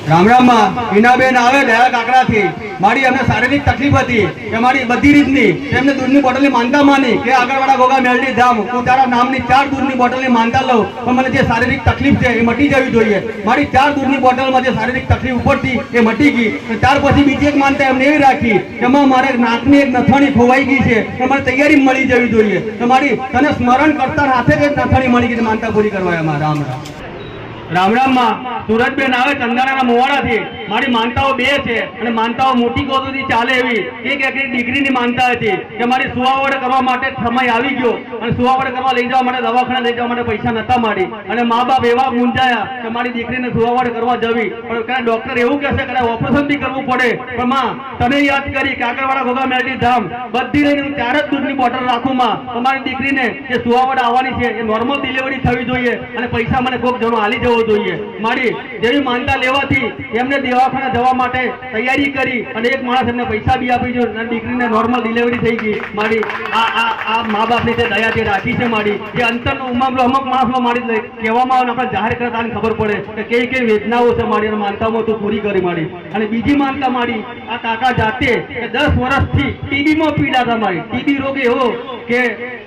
રામ રામ માં. હિનાબેન આવે દયા કાકડાથી. મારી એમને શારીરિક તકલીફ હતી કે મારી બધી રીતની, એમને દૂધની બોટલની માનતા માની કે આગળવાળા ગોગા મેલડી ધામ હું તારા નામની 4 દૂધની બોટલની માનતા લઉં, પણ મને જે શારીરિક તકલીફ છે એ મટી જવી જોઈએ. મારી 4 દૂધની બોટલમાં જે શારીરિક તકલીફ ઉપરથી એ મટી ગઈ. ત્યાર પછી બીજી એક માનતા એમને એવી રાખી કે મારે નાકની એક નથાણી ખોવાઈ ગઈ છે, પણ મને તૈયારી મળી જવી જોઈએ. તો મારી તને સ્મરણ કરતા હાથે જ નથાણી મળી ગઈ, માનતા પૂરી કરવા. એમાં રામ રામ. રામ રામ માં. સુરતબેન આવે ચંદાના મોવાડાથી. મારી માનતાઓ 2 છે અને માનતાઓ મોટી ગોદોથી ચાલે એવી. એક દીકરીની માનતા હતી કે મારી સુવાવડ કરવા માટે સમય આવી ગયો અને સુવાવડ કરવા લઈ જવા માટે દવાખાને લઈ જવા માટે પૈસા નતા મારી અને મા બાપ એવા મૂંઝાયા કે મારી દીકરીને સુવાવડ કરવા જવી, પણ ડોક્ટર એવું કહેશે કે ઓપરેશન બી કરવું પડે. પણ માં તને યાદ કરી કે આગળવાળા ગોગા મેલડી ધામ બધી લઈને હું 4 જ દૂધની બોટલ રાખું માં. તમારી દીકરીને જે સુવાવડ આવવાની છે એ નોર્મલ ડિલિવરી થવી જોઈએ અને પૈસા મને કોક જણો હાલી જવો જોઈએ. મારી જેવી માનતા લેવાથી એમને દવાખાને જવા માટે તૈયારી કરી અને એક માણસ એમને પૈસા બી આપી દીધો અને દીકરીને નોર્મલ ડિલિવરી થઈ ગઈ. મારી આ મા બાપની જે દયા જે રાખી છે મારી, જે અંતરનો ઉમામલો અમુક માણસનો મારી કહેવામાં આવે આપણે જાહેર કરતા ખબર પડે કે કઈ કઈ વેદનાઓ છે મારી અને માનતામાં તું પૂરી કરી મારી. અને બીજી માનતા મારી આ કાકા જાતે 10 વર્ષથી ટીબીમાં પીડાતા મારી. ટીબી રોગ એવો કે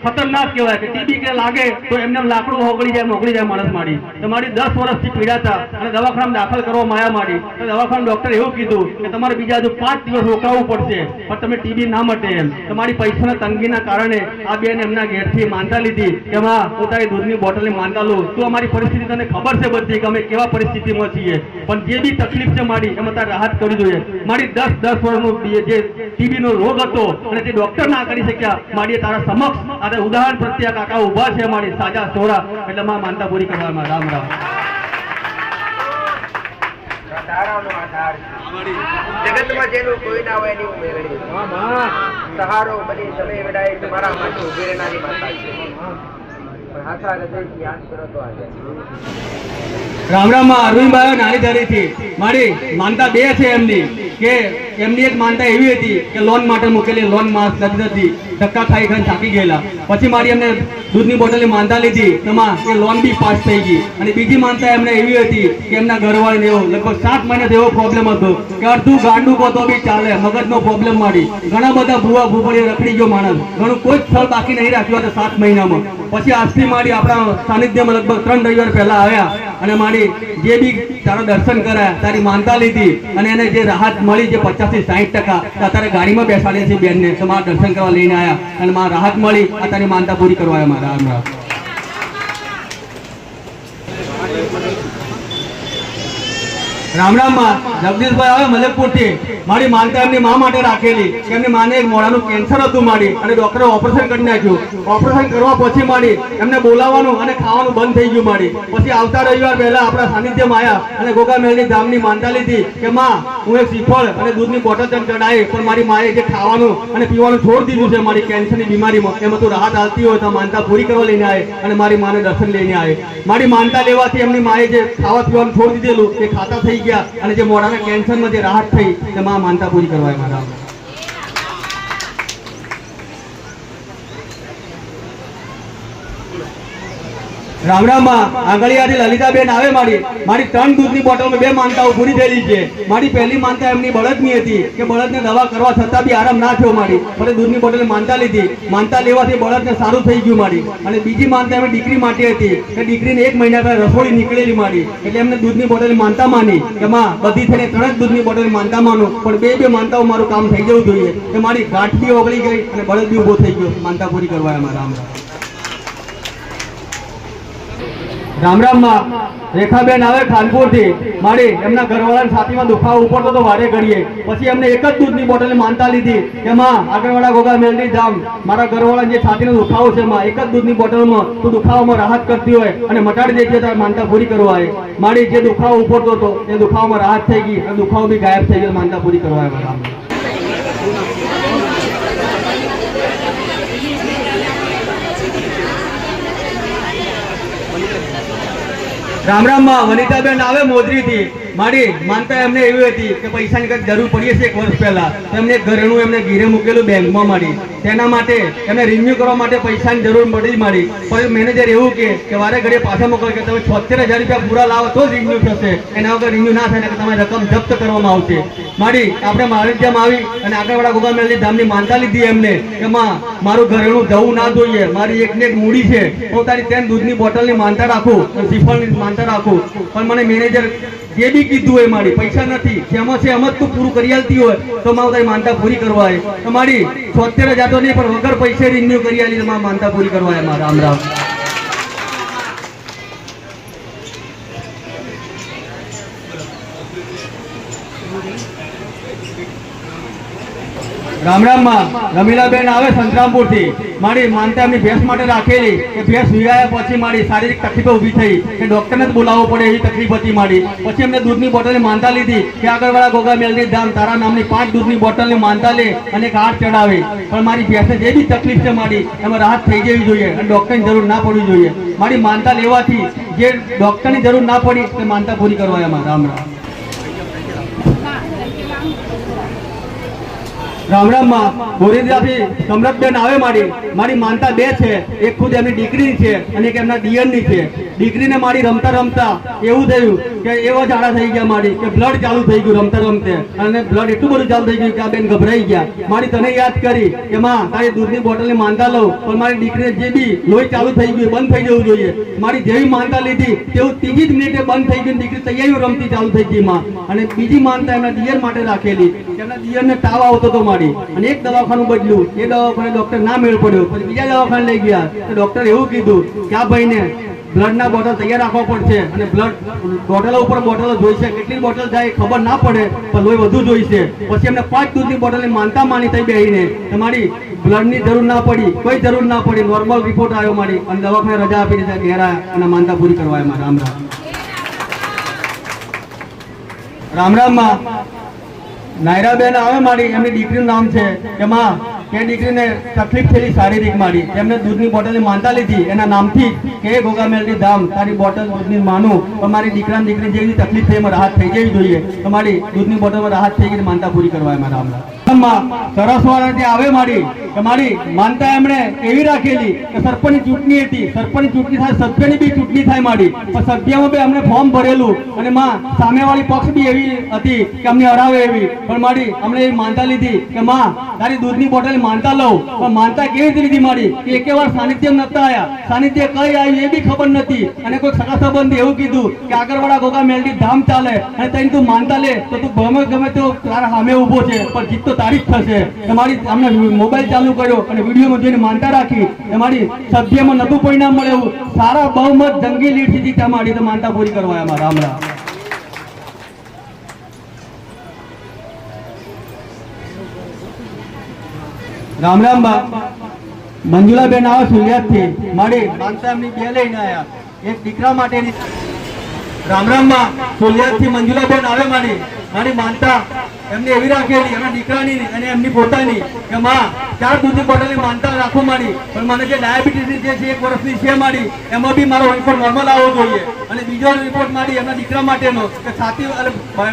ખતરનાક કહેવાય કે ટીબી કે લાગે તો એમને લાકડું ઓગળી જાય માણસ મારી. તો મારી 10 વર્ષથી પીડાતા અને દવાખાનામાં દાખલ કરવામાં આવ્યા મારી. તો દવાખાના ડોક્ટરે એવું કીધું કે તમારે બીજા હજુ 5 દિવસ રોકાવું પડશે પણ તમે ટીબી ના મટે એમ. તમારી પૈસાના તંગીના કારણે આ બેન એમના ઘેરથી માનતા લીધી કે માં પોતાની દૂધની બોટલની માનતા લો. તું અમારી પરિસ્થિતિ તને ખબર છે બધી કે અમે કેવા પરિસ્થિતિમાં છીએ, પણ જે બી તકલીફ છે મારી એમાં તારે રાહત કરવી જોઈએ. મારી 10 વર્ષનો જે ટીબીનો રોગ હતો અને તે ડોક્ટર ના કરી શક્યા મારી તારા સમક્ષ આ ઉદાહરણ પ્રત્યે કાકા ઉભા છે મારી સાજા સોરા, એટલે માં માનતા પૂરી કરવામાં. રામ રામ. જગતમાં જેનું કોઈ ના હોય એની મેળવી સહારો બની સમય વેડાય તમારા માટે ઉભી રહેનારી માતા છે. પણ આશા હૃદયથી યાદ કરો તો આજે. રામ રામ માં. અરવિંદભાઈ નાની ધરીથી. મારી માનતા 2 છે એમની કે એમની એક માનતા એવી હતી કે લોન માટે મૂકેલી, લોન માસ નથી, ધક્કા ખાઈ ખાઈને થાકી ગયેલા. પછી મારી એમને દૂધની બોટલની માનતા લીધી તેમાં એ લોન બી પાસ થઈ ગઈ. અને બીજી માનતા એમને એવી હતી કે એમના ઘરવાળીને એવો લગભગ 7 મહિનાથી એવો પ્રોબ્લેમ હતો કે અડધું ગાંડું કહો તો બી ચાલે, મગજનો પ્રોબ્લેમ મારી. ઘણા બધા ભૂવા ભૂપડી રખડી ગયો માણસ, ઘણું કોઈ જ સ્થળ બાકી નહીં રાખ્યું હતું 7 મહિનામાં. પછી આજથી મારી આપણા સાનિધ્યમાં લગભગ 3 રવિવાર પહેલા આવ્યા અને મારી જે બી તારા દર્શન કર્યા, તારી માનતા લીધી અને એને જે રાહત મળી જે 50 થી 60%, અત્યારે ગાડીમાં બેસાડીએ છીએ બેનને તો મારા દર્શન કરવા લઈને આવ્યા અને મારા રાહત મળી. આ તારી માનતા પૂરી કરવા આવ્યા મારા. રામ રામ. રામ રામ માં જગદીશભાઈ આવે મલેકપુરથી મારી માનતા એમની મા માટે રાખેલી કે એમની માને એક મોઢાનું કેન્સર હતું મારી અને ડોક્ટરે ઓપરેશન કરી નાખ્યું. ઓપરેશન કરવા પછી મારી એમને બોલાવવાનું અને ખાવાનું બંધ થઈ ગયું મારી. પછી આવતા રવિવાર પહેલા આપણા સાનિધ્યમાં આવ્યા અને ગોગામેલની ધામની માનતા લીધી કે માં હું એક શ્રીફળ અને દૂધની બોટલ ચડાવી, પણ મારી માએ જે ખાવાનું અને પીવાનું છોડી દીધું છે મારી કેન્સરની બીમારીમાં, એમાં તો રાહત આવતી હોય તો માનતા પૂરી કરવા લઈને આવે અને મારી માને દર્શન લઈને આવે. મારી માનતા લેવાથી એમની માએ જે ખાવા પીવાનું છોડી દીધેલું એ ખાતા થઈ ગયા અને જે મોઢાના કેન્સરમાં જે રાહત થઈ તે માં માનતા પૂરી કરવા મારા. રામ રામ માં આંગળીયાથી લલિતાબેન આવે મારી 3 દૂધની બોટલમાં 2 માનતાઓ પૂરી થયેલી છે. મારી પહેલી માનતા એમની બળદની હતી કે બળદને દવા કરવા છતાં બી આરામ ના થયો મારી, પછી દૂધની બોટલની માનતા લીધી. માનતા લેવાથી બળદને સારું થઈ ગયું મારી. અને બીજી માનતા એમની દીકરી માટે હતી કે દીકરીને 1 મહિના પહેલા રસોડી નીકળેલી મારી, એટલે એમને દૂધની બોટલની માનતા માની કે માં બધી થઈને 3 જ દૂધની બોટલની માનતા માનું, પણ બે માનતાઓ મારું કામ થઈ જવું જોઈએ. કે મારી ગાંઠ બી ઓગળી ગઈ અને બળદ બી ઉભો થઈ ગયો. માનતા પૂરી કરવા એમાં રામ રામ રામ માં રેખાબેન આવે ખાનપુરથી મારી એમના ઘરવાળાની છાતીમાં દુખાવો ઉપડતો તો વારે ઘડીએ. પછી એમને 1 જ દૂધની બોટલની માનતા લીધી કે માં આગળવાળા ગોગામેલની ધામ મારા ઘરવાળાને જે છાતીનો દુખાવો છે માં 1 જ દૂધની બોટલમાં તું દુખાવામાં રાહત કરતી હોય અને મટાડી દે છે તારે માનતા પૂરી કરવા આવે. મારી જે દુખાવો ઉપડતો હતો એ દુખાવામાં રાહત થઈ ગઈ અને દુખાવો બી ગાયબ થઈ ગયો. માનતા પૂરી કરવા આવે. રામ રામ માં વનિતાબેન આવે મોજરીથી મારી માનતા એમને એવી હતી કે પૈસાની કંઈક જરૂર પડી હશે 1 વર્ષ પહેલા, તો એમને ઘરનું એમને ઘીરે મૂકેલું બેંકમાં મારી. તેના માટે એમને રિન્યુ કરવા માટે પૈસાની જરૂર પડી મારી. પછી મેનેજર એવું કે વારે ઘડીએ પાછા મોકલે કે તમે 76,000 રૂપિયા પૂરા લાવો તો જ રિન્યુ થશે, એના વગર રિન્યુ ના થાય કે તમારી રકમ જપ્ત કરવામાં આવશે. મારી આપણે માણિકજામ આવી અને આગળવાળા ગોગામેલની ધામની માનતા લીધી એમને કે માં મારું ઘરેણું જવું ના જોઈએ, મારી એકને એક મૂડી છે, હું તારી 3 દૂધની બોટલની માનતા રાખું અને શ્રીફળની માનતા રાખું. પણ મને મેનેજર જે બી કીધું હોય મારી પૈસા નથી, જેમાં છે એમ જ તું પૂરું કરી આલતી હોય તો મારે તારી માનતા પૂરી કરવા આવે. તો મારી 76,000 તો નહીં પણ વગર પૈસે રિન્યુ કરી આલી તો માનતા પૂરી કરવા આવે. મારા રામ રામ રામ રામ માં રમીલાબેન આવે સંતરામપુરથી મારી માનતા એમની ભેંસ માટે રાખેલી કે ભેંસ વિવાયા પછી મારી શારીરિક તકલીફો ઊભી થઈ કે ડોક્ટરને જ બોલાવવો પડે એવી તકલીફ હતી મારી. પછી એમને દૂધની બોટલની માનતા લીધી કે આગળવાળા ગોગામેલની ધામ તારા નામની 5 દૂધની બોટલની માનતા લે અને એક હાથ ચડાવે. પણ મારી ભેંસને જે બી તકલીફ છે મારી એમાં રાહત થઈ જવી જોઈએ અને ડોક્ટરની જરૂર ના પડવી જોઈએ. મારી માનતા લેવાથી જે ડોક્ટરની જરૂર ના પડી તે માનતા પૂરી કરવા એમાં રામ રામ રામ રામ માં બોરીદાથી સમરતબેન આવે મારી માનતા 2 છે. એક ખુદ એમની દીકરીની છે અને એક એમના દિયરની છે. દીકરીને મારી રમતા રમતા એવું થયું કે એવા ઝાડા થઈ ગયા મારી કે બ્લડ ચાલુ થઈ ગયું રમતા રમતે, અને બ્લડ એટલું બધું ચાલુ થઈ ગયું કે આ બેન ગભરાઈ ગયા. મારી તને યાદ કરી કે માં તારી દૂધની બોટલની માનતા લઉં, પણ મારી દીકરીને જે બી લોહી ચાલુ થઈ ગયું બંધ થઈ જવું જોઈએ. મારી જેવી માનતા લીધી તેવું 3 જ મિનિટે બંધ થઈ ગયું. દીકરી તૈયારીઓ રમતી ચાલુ થઈ ગઈ માં. અને બીજી માનતા એમના દિયર માટે રાખેલી, એમના દિયરને તાવ આવતો હતો મારી અને એક દવાખાનું બદલ્યું, એ દવાખાને ડોક્ટર ના મેળ પડ્યો. પછી બીજા દવાખાને લઈ ગયા તો ડોક્ટર એવું કીધું કે આ ભાઈને બ્લડના બોટલ તૈયાર રાખવા પડશે અને બ્લડ બોટલો ઉપર બોટલો જોઈશે, કેટલી બોટલ જાય ખબર ના પડે પણ લોહી વધુ જોઈશે. પછી એમને 5 દૂધની બોટલની માનતા માની થઈ બેહીને તમારી બ્લડની જરૂર ના પડી, કોઈ જરૂર ના પડી, નોર્મલ રિપોર્ટ આવ્યો મારી અને દવાખાને રજા આપી દીધા, ઘેર આવ્યા અને માનતા પૂરી કરવા આવ્યા. રામ રામ રામ રામ માં નાયરાબેન આવે મારી એમની દીકરીનું નામ છે કે માં કે દીકરીને તકલીફ થયેલી શારીરિક મારી, એમને દૂધની બોટલની માનતા લીધી એના નામથી કે ગોગામેલની ધામ તારી બોટલ દૂધની માનું, પણ મારી દીકરાની દીકરી જેવી તકલીફ થઈ એમાં રાહત થઈ જવી જોઈએ. તો મારી દૂધની બોટલમાં રાહત થઈ ગઈ, માનતા પૂરી કરવા એમાં રામ રામ સરસવાળાથી આવે મારી કે મારી માનતા એમણે એવી રાખેલી કે સરપંચની ચૂંટણી હતી, સરપંચની ચૂંટણી થાય સભ્યની બી ચૂંટણી થાય મારી, પણ સભ્યમાં બી અમને ફોર્મ ભરેલું અને માં સામેવાળી પક્ષ બી એવી હતી કે અમને હરાવે એવી, પણ મારી અમને એવી માનતા લીધી કે માં તારી દૂધની બોટલ માનતા લઉં. પણ માનતા કેવી રીતે લીધી મારી કે એક વાર સાનિધ્ય નતા આવ્યા, સાનિધ્ય કઈ આવ્યું એ બી ખબર નથી, અને કોઈ સગા સંબંધી એવું કીધું કે આગળવાળા ગોગામેલની ધામ ચાલે અને તને તું માનતા લે તો તું ગમે તો તારા સામે ઊભો છે પણ જીત તો તારી જ થશે. તમારી અમને મોબાઈલ ચાલુ કર્યો અને વિડીયોમાં જોઈને માનતા રાખી, તમારી સભ્યમાં નતું પરિણામ મળે એવું સારા બહુમત જંગી લીડથી જીત્યા મારી, તો માનતા પૂરી કરવા એમાં રામ રામ રામ રામ બા મંજુલાબેન આવે સુરતથી મારી માનતા એમની બે લઈને આવ્યા એક દીકરા માટેની રામ રામ બા સુરતથી મંજુલાબેન આવે મારી માનતા એમને એવી રાખેલી એમના દીકરાની અને એમની પોતાની કે માં 4 દૂધની બોટલની માનતા રાખો મારી પણ મને જે ડાયાબિટીસ જે છે 1 વર્ષની છે મારી એમાં બી મારો રિપોર્ટ નોર્મલ આવવો જોઈએ અને બીજો રિપોર્ટ મારી એમના દીકરા માટેનો કે છાતી અને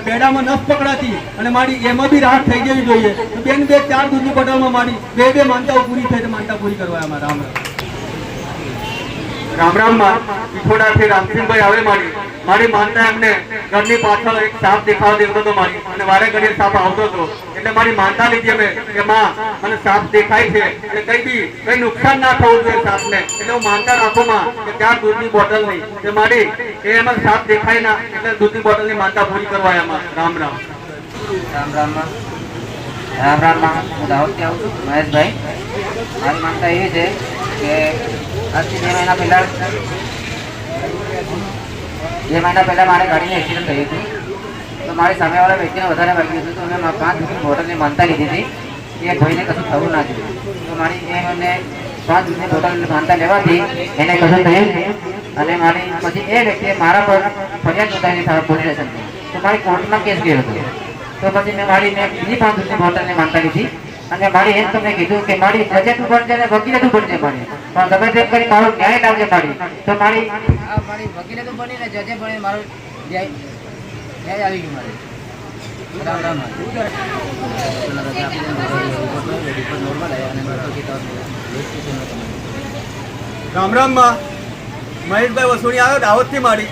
બેડામાં નસ પકડાતી અને મારી એમાં બી રાહત થઈ જવી જોઈએ તો બેન 4 દૂધની બોટલમાં મારી બે માનતાઓ પૂરી થઈ તો માનતા પૂરી કરવા અમારા રામ રામ માં વિખોડાથી રામસિંહભાઈ આવે મારી માનતા એમને ઘરની પાછળ એક સાપ દેખાવા દેતો હતો મારી અને વારે ઘડીએ સાપ આવતો હતો એટલે મારી માનતા લીધી અમે કે માં મને સાપ દેખાય છે અને કઈ નુકસાન ના થવું જોઈએ સાપને એટલે હું માનતા રાખું માં કે 4 દૂધની બોટલની કે મારી એમાં સાપ દેખાય ના એટલે દૂધની બોટલની માનતા પૂરી કરવા એમાં રામ રામ હું દાહોદથી આવું છું મહેશભાઈ મારી માનતા એવી છે કે આજથી 2 મહિના પહેલાં મારે ગાડીનું એક્સિડન્ટ થયું હતું તો મારી સામેવાળા વ્યક્તિને વધારે વાગ્યું હતું તો મેં 5 દૂધની બોટલની માનતા લીધી હતી કે ભાઈને કશું થવું ના જોઈએ તો મારી મને 5 દૂધની બોટલની માનતા લેવાથી એને કશું થયું અને મારી પછી એ વ્યક્તિએ મારા પર ફરિયાદ નોંધાવી પોલીસ સ્ટેશનની તો મારી કોર્ટમાં કેસ ગયો હતો તો પછી મેં બીજી 5 દૂધની બોટલની માનતા લીધી અને મારી એમ તમને કીધું કે મારી જજે તું બનજે ને વકીલે તું બનજે મારી પણ તમે તેમ કરી મારો ન્યાય લાવજે મારી તો મારી વકીલે તું બની ને જજે બની મારો ન્યાય આવી ગયું મારી રામ રામ માં મહેશભાઈ વસુણી આવ્યો દાહોદથી મારી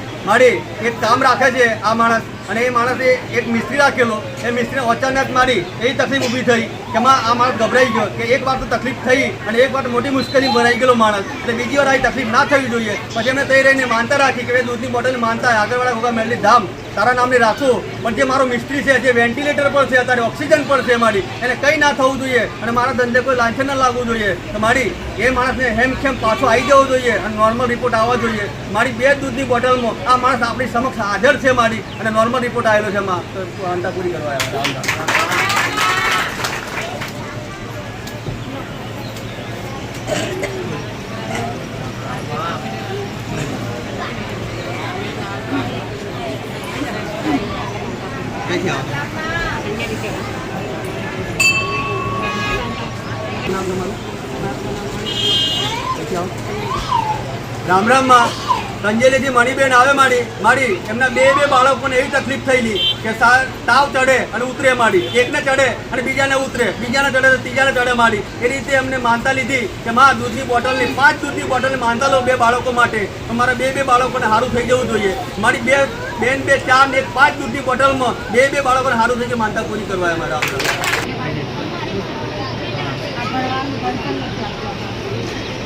એક કામ રાખે છે આ માણસ અને એ માણસે એક મિસ્ત્રી રાખેલો એ મિસ્ત્રીને અચાનક મારી એવી તકલીફ ઊભી થઈ કે આ માણસ ગભરાઈ ગયો કે એક વાર તો તકલીફ થઈ અને એક વાર મોટી મુશ્કેલી ભરાઈ ગયેલો માણસ એટલે બીજી વાર આવી તકલીફ ના થવી જોઈએ પછી એમને તઈ રહીને માનતા રાખી કે દૂધની બોટલની માનતા આગળવાળા ગોગા મેલડી ધામ તારા નામની રાખું પણ જે મારો મિસ્ત્રી છે જે વેન્ટિલેટર પર છે અત્યારે ઓક્સિજન પર છે મારી એને કંઈ ના થવું જોઈએ અને મારા ધંધે કોઈ લાંછન ના લાગવું જોઈએ તો મારી એ માણસને હેમખેમ પાછો આવી જવું જોઈએ અને નોર્મલ રિપોર્ટ આવવા જોઈએ મારી 2 દૂધની બોટલમાં આ માણસ આપણી સમક્ષ હાજર છે મારી અને નોર્મલ રિપોર્ટ આવેલો છે એમાં તો માનતા પૂરી કરવા રામ રામ માં સંજયલેથી મણિબેન આવે મારી એમના બે બાળકોને એવી તકલીફ થયેલી કે તાવ ચડે અને ઉતરે મારી એકને ચડે અને બીજાને ઉતરે બીજાને ચડે તો ત્રીજાને ચડે મારી એ રીતે એમને માનતા લીધી કે માં દૂધની બોટલની 5 દૂધની બોટલની માનતા લો 2 બાળકો માટે તો મારા બે બાળકોને સારું થઈ જવું જોઈએ મારી 4 ને 5 દૂધની બોટલમાં 2 બાળકોને સારું થઈ જાય માનતા પૂરી કરવા અમારા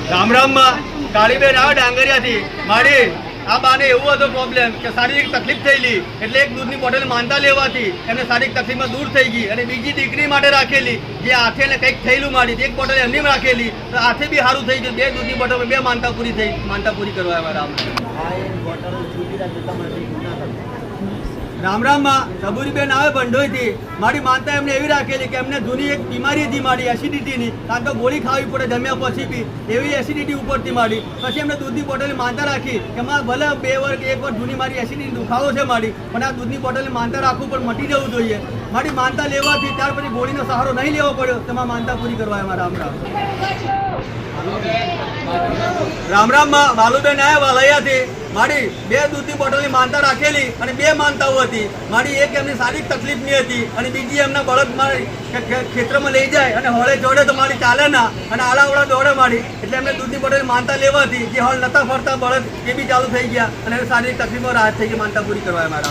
રામ રામ માં કાળીબેન આવે ડાંગરિયાથી મારી આ બાને એવું હતો પ્રોબ્લેમ કે શારીરિક તકલીફ થયેલી એટલે એક દૂધની બોટલ માનતા લેવાથી એમને શારીરિક તકલીફમાં દૂર થઈ ગઈ અને બીજી દીકરી માટે રાખેલી જે હાથે ને કંઈક થયેલું મારી એક બોટલ એમની રાખેલી તો હાથે બી સારું થઈ ગયું 2 દૂધની બોટલ 2 માનતા પૂરી કરવા રામ રામ માં સબુરીબેન આવે ભંડોઈથી મારી માનતા એમને એવી રાખેલી કે એમને જૂની એક બીમારી હતી મારી એસિડિટીની કારણ તો ગોળી ખાવી પડે જમ્યા પછી બી એવી એસિડિટી ઉપરથી મારી પછી એમને દૂધની બોટલની માનતા રાખી કે ભલે 2 વાર કે 1 વાર જૂની મારી એસિડિટી દુખાવો છે મારી પણ આ દૂધની બોટલની માનતા રાખવું પણ મટી જવું જોઈએ મારી માનતા લેવાથી ત્યાર પછી ગોળીનો સહારો નહીં લેવો પડ્યો તેમાં માનતા પૂરી કરવા એમાં રામ રામ માં બાલુબેન આવ્યા વાલૈયાથી મારી 2 દૂધની બોટલની માનતા રાખેલી અને 2 માનતાઓ હતી મારી એક એમની શારીરિક તકલીફની હતી અને બીજી એમના બળદ મારી ખેતરમાં લઈ જાય અને હોળે જોડે તો મારી ચાલે ના અને આલાવડા દોડે મારી એટલે એમને દૂધની બોટલની માનતા લેવાથી જે હોળ નતા ફરતા બળદ એ બી ચાલુ થઈ ગયા અને શારીરિક તકલીફમાં રાહત થઈ ગઈ માનતા પૂરી કરવા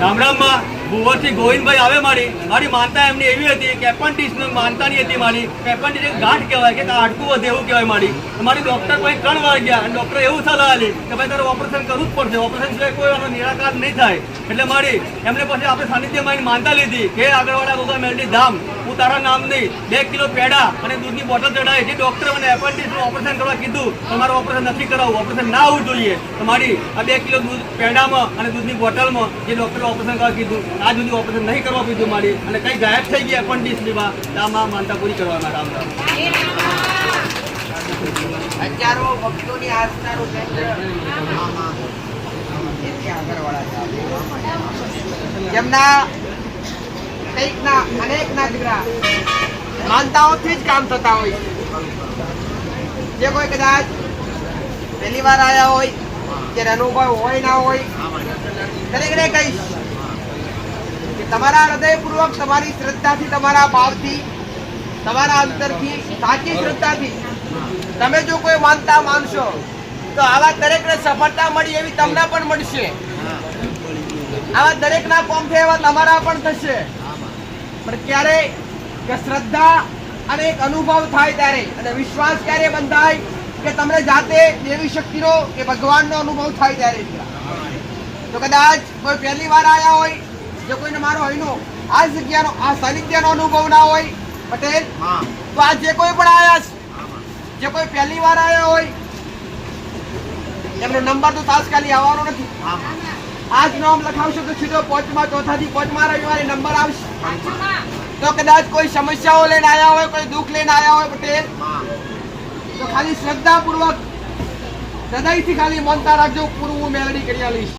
રામ રામ માં ભુવરથી ગોવિંદભાઈ આવે મારી માનતા એમની એવી હતી કે એપેન્ડિક્સની માનતાની હતી મારી એપેન્ડિક્સ એક ગાંઠ કહેવાય કે હાડકું વધે એવું કહેવાય મારી ડૉક્ટર પાસે 3 વાર ગયા અને ડૉક્ટરે એવું સલાહ આપી કે ભાઈ તારે ઓપરેશન કરવું જ પડશે ઓપરેશન સિવાય કોઈ આનો નિરાકાર નહીં થાય એટલે મારી એમને પછી આપણે સાનિધ્યમાં માનતા લીધી કે આગળવાળા ગોગા મેલડી ધામ હું તારા નામની 2 કિલો પેડા અને દૂધની બોટલ ચડાવી. જે ડોક્ટરે મને એપેન્ડિક્સનું ઓપરેશન કરવા કીધું, તમારું ઓપરેશન નથી કરાવવું, ઓપરેશન ના આવવું જોઈએ. તમારી આ 2 કિલો દૂધ પેડામાં અને દૂધની બોટલમાં જે ડોક્ટરે ઓપરેશન કરવા કીધું, આ સુધી ઓપરેશન નહીં કરવા કીધું મારી, અને કઈ ગાયબ થઈ ગઈ એપેન્ડિક્સની આ માનતા પૂરી કરવાના. રામ રામ. હજારો ભક્તોની આસ્થાનું કેન્દ્ર એથી આગળવાળા છે. જેમના અનેકના દીકરા માનતાઓથી જ કામ થતા હોય છે. જે કોઈ કદાચ પહેલી વાર આવ્યા હોય, જે અનુભવ હોય ના હોય, દરેકને કહીશ કે તમારા હૃદયપૂર્વક, તમારી શ્રદ્ધાથી, તમારા ભાવથી, તમારા અંતરથી, સાચી શ્રદ્ધાથી તમે જો કોઈ માનતા માનશો તો આવા દરેકને સફળતા મળી એવી તમને પણ મળશે. આવા દરેકના કોમ થયા એવા તમારા પણ થશે. પણ ક્યારે કે શ્રદ્ધા અને એક અનુભવ થાય ત્યારે, અને વિશ્વાસ ક્યારે બંધાય કે તમને જાતે દેવી શક્તિનો કે ભગવાનનો અનુભવ થાય ત્યારે. તો કદાચ કોઈ પહેલી વાર આવ્યા હોય, જો કોઈને મારો અહીંનો આ જગ્યાનો આ સાનિધ્યનો અનુભવ ના હોય પટેલ, તો આ જે કોઈ પણ આવ્યા છે, જે કોઈ પહેલી વાર આવ્યા હોય, એમનો નંબર તો તાત્કાલિક આવવાનો નથી. આજ નામ લખાવશો તો સીધો 5મા, 4થાથી 5મા રવિવારે નંબર આવશે. તો કદાચ કોઈ સમસ્યાઓ લઈને આવ્યા હોય, કોઈ દુઃખ લઈને આવ્યા હોય પટેલ, તો ખાલી શ્રદ્ધાપૂર્વક હૃદયથી ખાલી માનતા રાખજો, પૂરું હું મેળવી કરી આવીશ.